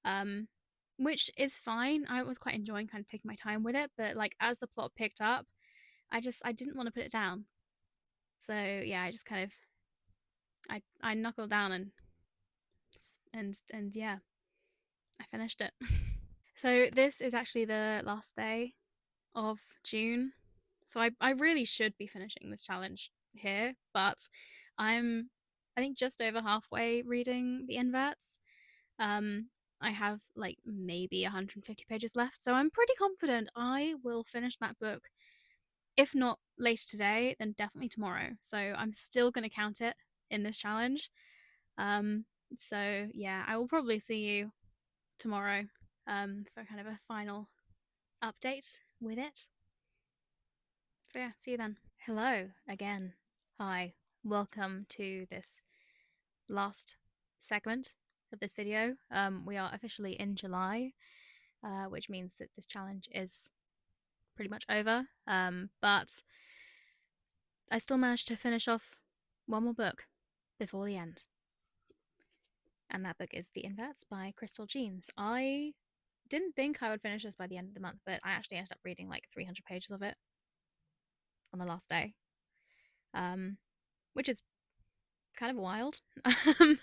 Um, which is fine. I was quite enjoying kind of taking my time with it, but like as the plot picked up, I didn't want to put it down. So yeah, I just kind of I knuckled down and yeah, I finished it. So this is actually the last day of June. So I really should be finishing this challenge here, but I'm I think just over halfway reading the inverts. Um I have like maybe 150 pages left, so I'm pretty confident I will finish that book. If not later today, then definitely tomorrow. So I'm still going to count it in this challenge. Um so yeah, I will probably see you tomorrow for kind of a final update with it. So yeah, see you then. Hello again. Hi. Welcome to this last segment of this video. We are officially in July, which means that this challenge is pretty much over. But I still managed to finish off one more book before the end. And that book is The Inverts by Crystal Jeans. I didn't think I would finish this by the end of the month, but I actually ended up reading like 300 pages of it on the last day, um, which is kind of wild. um,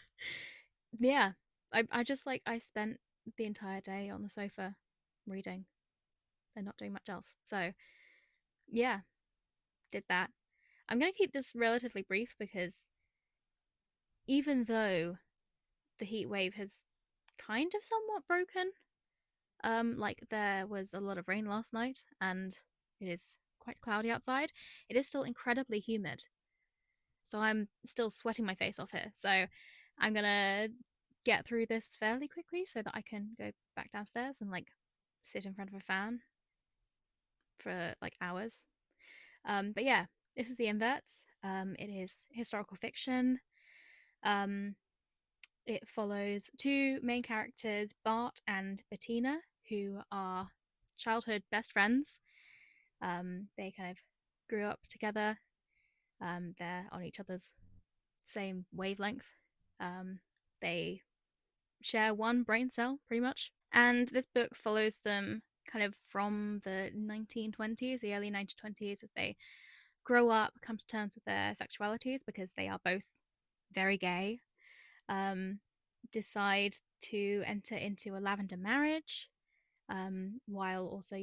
yeah, I just like I spent the entire day on the sofa reading and not doing much else. So yeah, did that. I'm gonna keep this relatively brief because even though the heat wave has kind of somewhat broken, like there was a lot of rain last night and it is quite cloudy outside, it is still incredibly humid. So I'm still sweating my face off here. So I'm gonna get through this fairly quickly so that I can go back downstairs and like sit in front of a fan for like hours. But yeah, this is The Inverts. It is historical fiction. Um, it follows two main characters, Bart and Bettina, who are childhood best friends. They kind of grew up together. They're on each other's same wavelength. They share one brain cell, pretty much. And this book follows them kind of from the 1920s, the early 1920s, as they grow up, come to terms with their sexualities because they are both very gay, um, decide to enter into a lavender marriage, while also,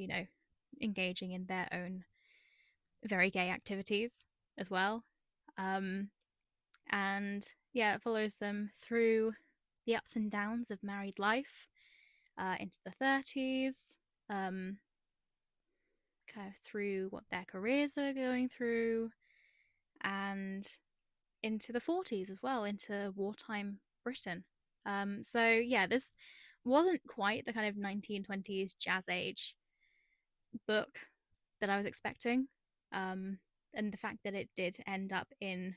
engaging in their own very gay activities as well. Um, and yeah, it follows them through the ups and downs of married life, into the 30s, um, kind of through what their careers are going through, and into the 40s as well, into wartime Britain. So yeah, this wasn't quite the kind of 1920s jazz age book that I was expecting. Um, and the fact that it did end up in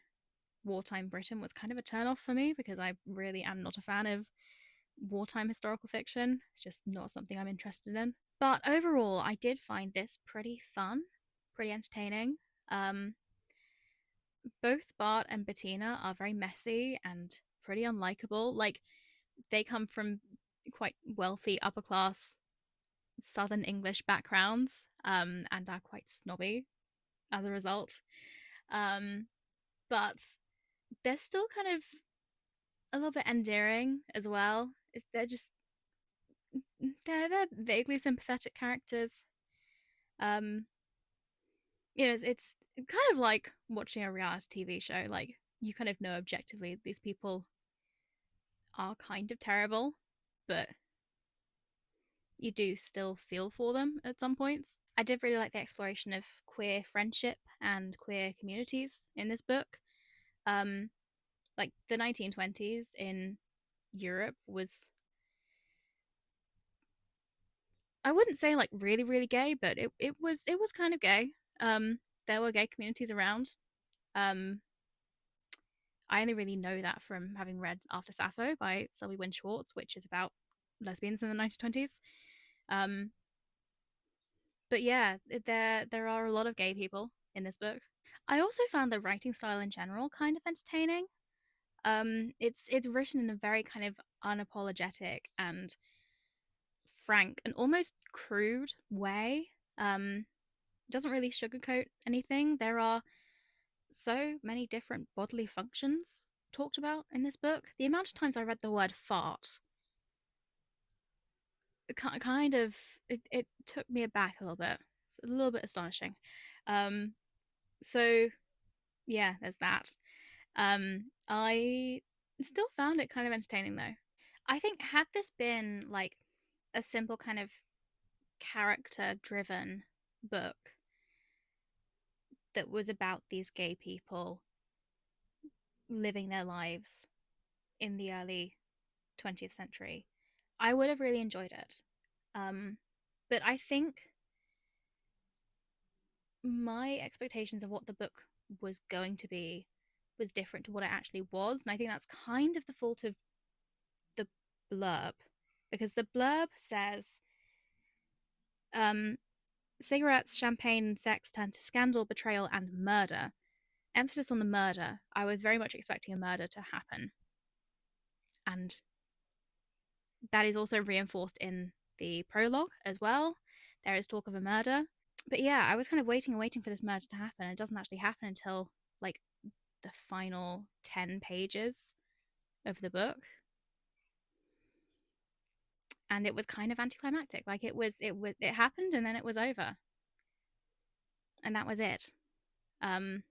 wartime Britain was kind of a turn off for me because I really am not a fan of wartime historical fiction. It's just not something I'm interested in. But overall, I did find this pretty fun, pretty entertaining. Um, both Bart and Bettina are very messy and pretty unlikable. Like, they come from quite wealthy upper class Southern English backgrounds, and are quite snobby as a result. Um, but they're still kind of a little bit endearing as well. They're just they're vaguely sympathetic characters. Um, it's kind of like watching a reality TV show. Like, you kind of know objectively these people are kind of terrible, but you do still feel for them at some points. I did really like the exploration of queer friendship and queer communities in this book. Um, like, the 1920s in Europe was, I wouldn't say like really really gay, but it was kind of gay. There were gay communities around. Um, I only really know that from having read After Sappho by Selby Wynne Schwartz, which is about lesbians in the 1920s. Um, but yeah, there are a lot of gay people in this book. I also found the writing style in general kind of entertaining. It's written in a very kind of unapologetic and frank and almost crude way. It doesn't really sugarcoat anything. There are so many different bodily functions talked about in this book. The amount of times I read the word fart, kind of, it took me aback a little bit. It's a little bit astonishing. Um, so yeah, there's that. I still found it kind of entertaining though. I think had this been like a simple kind of character driven book that was about these gay people living their lives in the early 20th century, I would have really enjoyed it. Um, but I think my expectations of what the book was going to be was different to what it actually was. And I think that's kind of the fault of the blurb, because the blurb says, um, cigarettes, champagne, and sex turn to scandal, betrayal, and murder. Emphasis on the murder. I was very much expecting a murder to happen. And that is also reinforced in the prologue as well. There is talk of a murder. But yeah, I was kind of waiting and waiting for this murder to happen. It doesn't actually happen until like the final 10 pages of the book. And it was kind of anticlimactic. Like, it happened and then it was over. And that was it. Um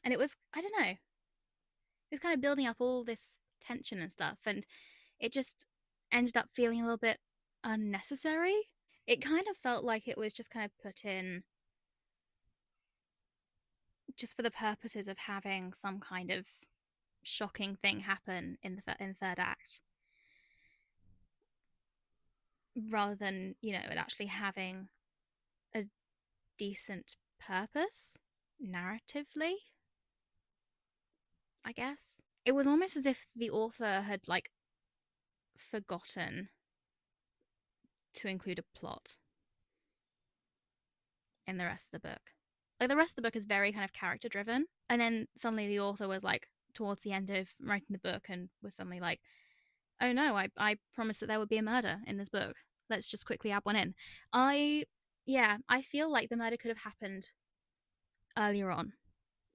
and it was, I don't know, it was kind of building up all this tension and stuff, and it just ended up feeling a little bit unnecessary. It kind of felt like it was just kind of put in just for the purposes of having some kind of shocking thing happen in the third act, rather than it actually having a decent purpose narratively. I guess it was almost as if the author had like forgotten to include a plot in the rest of the book. Like, the rest of the book is very kind of character driven, and then suddenly the author was like towards the end of writing the book and was suddenly like, oh no, I promised that there would be a murder in this book, let's just quickly add one in. I Yeah, I feel like the murder could have happened earlier on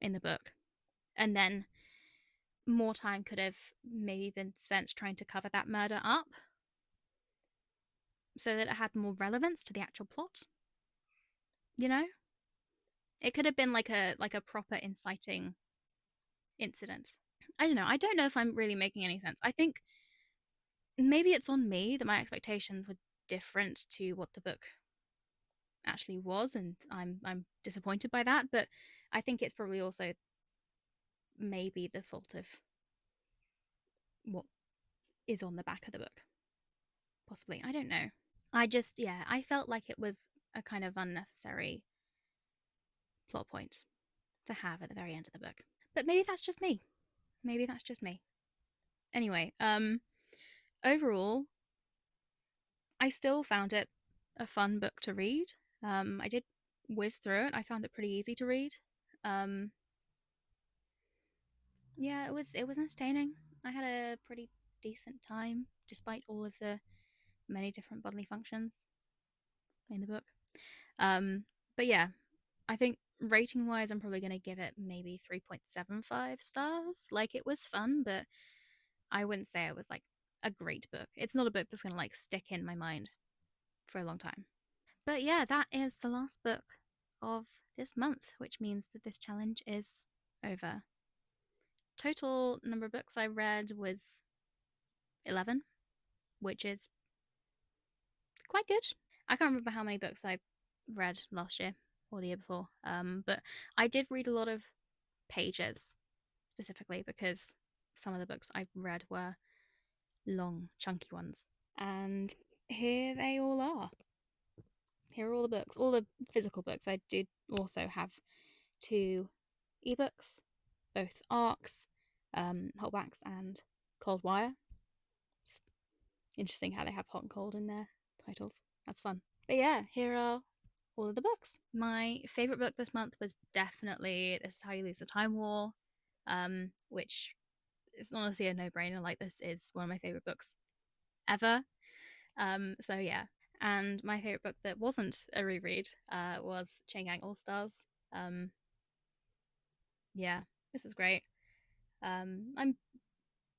in the book, and then more time could have maybe been spent trying to cover that murder up so that it had more relevance to the actual plot. You know, it could have been like a proper inciting incident. I don't know. I don't know if I'm really making any sense. I think maybe it's on me that my expectations were different to what the book actually was, and I'm disappointed by that. But I think it's probably also maybe the fault of what is on the back of the book. Possibly. I don't know. I felt like it was a kind of unnecessary plot point to have at the very end of the book. But maybe that's just me. Maybe that's just me. Anyway, overall, I still found it a fun book to read. I did whiz through it. I found it pretty easy to read. Um, Yeah, it was entertaining. I had a pretty decent time despite all of the many different bodily functions in the book. Um, but yeah, I think rating wise, I'm probably gonna give it maybe 3.75 stars. Like it was fun, but I wouldn't say it was like a great book. It's not a book that's gonna like stick in my mind for a long time. But yeah, that is the last book of this month, which means that this challenge is over. Total number of books I read was 11, which is quite good. I can't remember how many books I read last year or the year before, but I did read a lot of pages specifically because some of the books I read were long, chunky ones. And here they all are. Here are all the books, all the physical books. I did also have two ebooks, both ARCs, Hotbacks, and Coldwire. It's interesting how they have hot and cold in their titles. That's fun. But yeah, here are all of the books. My favorite book this month was definitely This Is How You Lose the Time War, which is honestly a no-brainer. Like this is one of my favorite books ever. So yeah. And my favorite book that wasn't a reread was Chain Gang All Stars. Um, yeah, this is great. I'm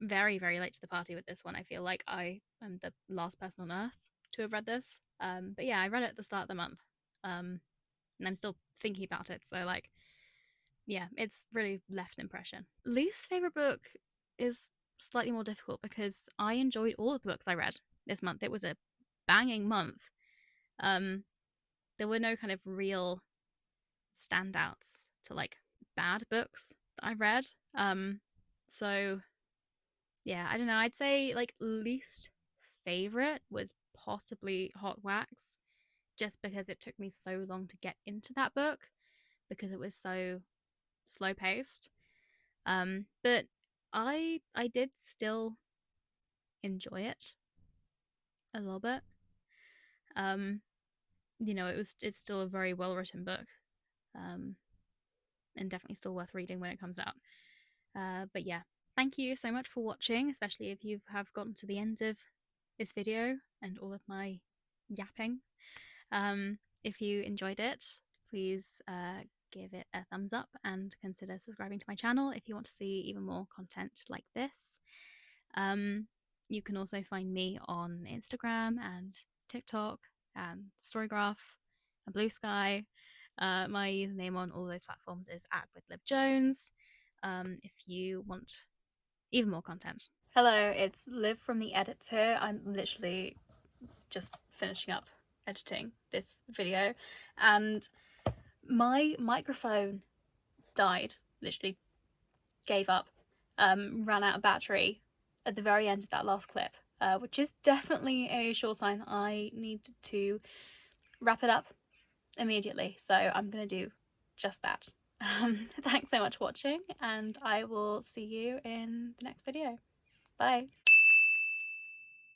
very, very late to the party with this one. I feel like I am the last person on earth to have read this. But yeah, I read it at the start of the month. And I'm still thinking about it. So like, yeah, it's really left an impression. Least favorite book is slightly more difficult because I enjoyed all of the books I read this month. It was a banging month. Um, there were no kind of real standouts to like bad books that I read. So yeah, I don't know. I'd say like least favorite was possibly Hot Wax, just because it took me so long to get into that book because it was so slow paced. But I did still enjoy it a little bit. Um, it's still a very well written book. Um, and definitely still worth reading when it comes out. But yeah, thank you so much for watching, especially if you have gotten to the end of this video and all of my yapping. If you enjoyed it, please give it a thumbs up and consider subscribing to my channel if you want to see even more content like this. Um, you can also find me on Instagram and TikTok and Storygraph and Blue Sky. My username on all those platforms is @withlibjones. If you want even more content. Hello, it's Liv from the editor. I'm literally just finishing up editing this video, and my microphone died. Literally gave up, ran out of battery at the very end of that last clip, which is definitely a sure sign that I need to wrap it up immediately. So I'm going to do just that. Thanks so much for watching, and I will see you in the next video. Bye.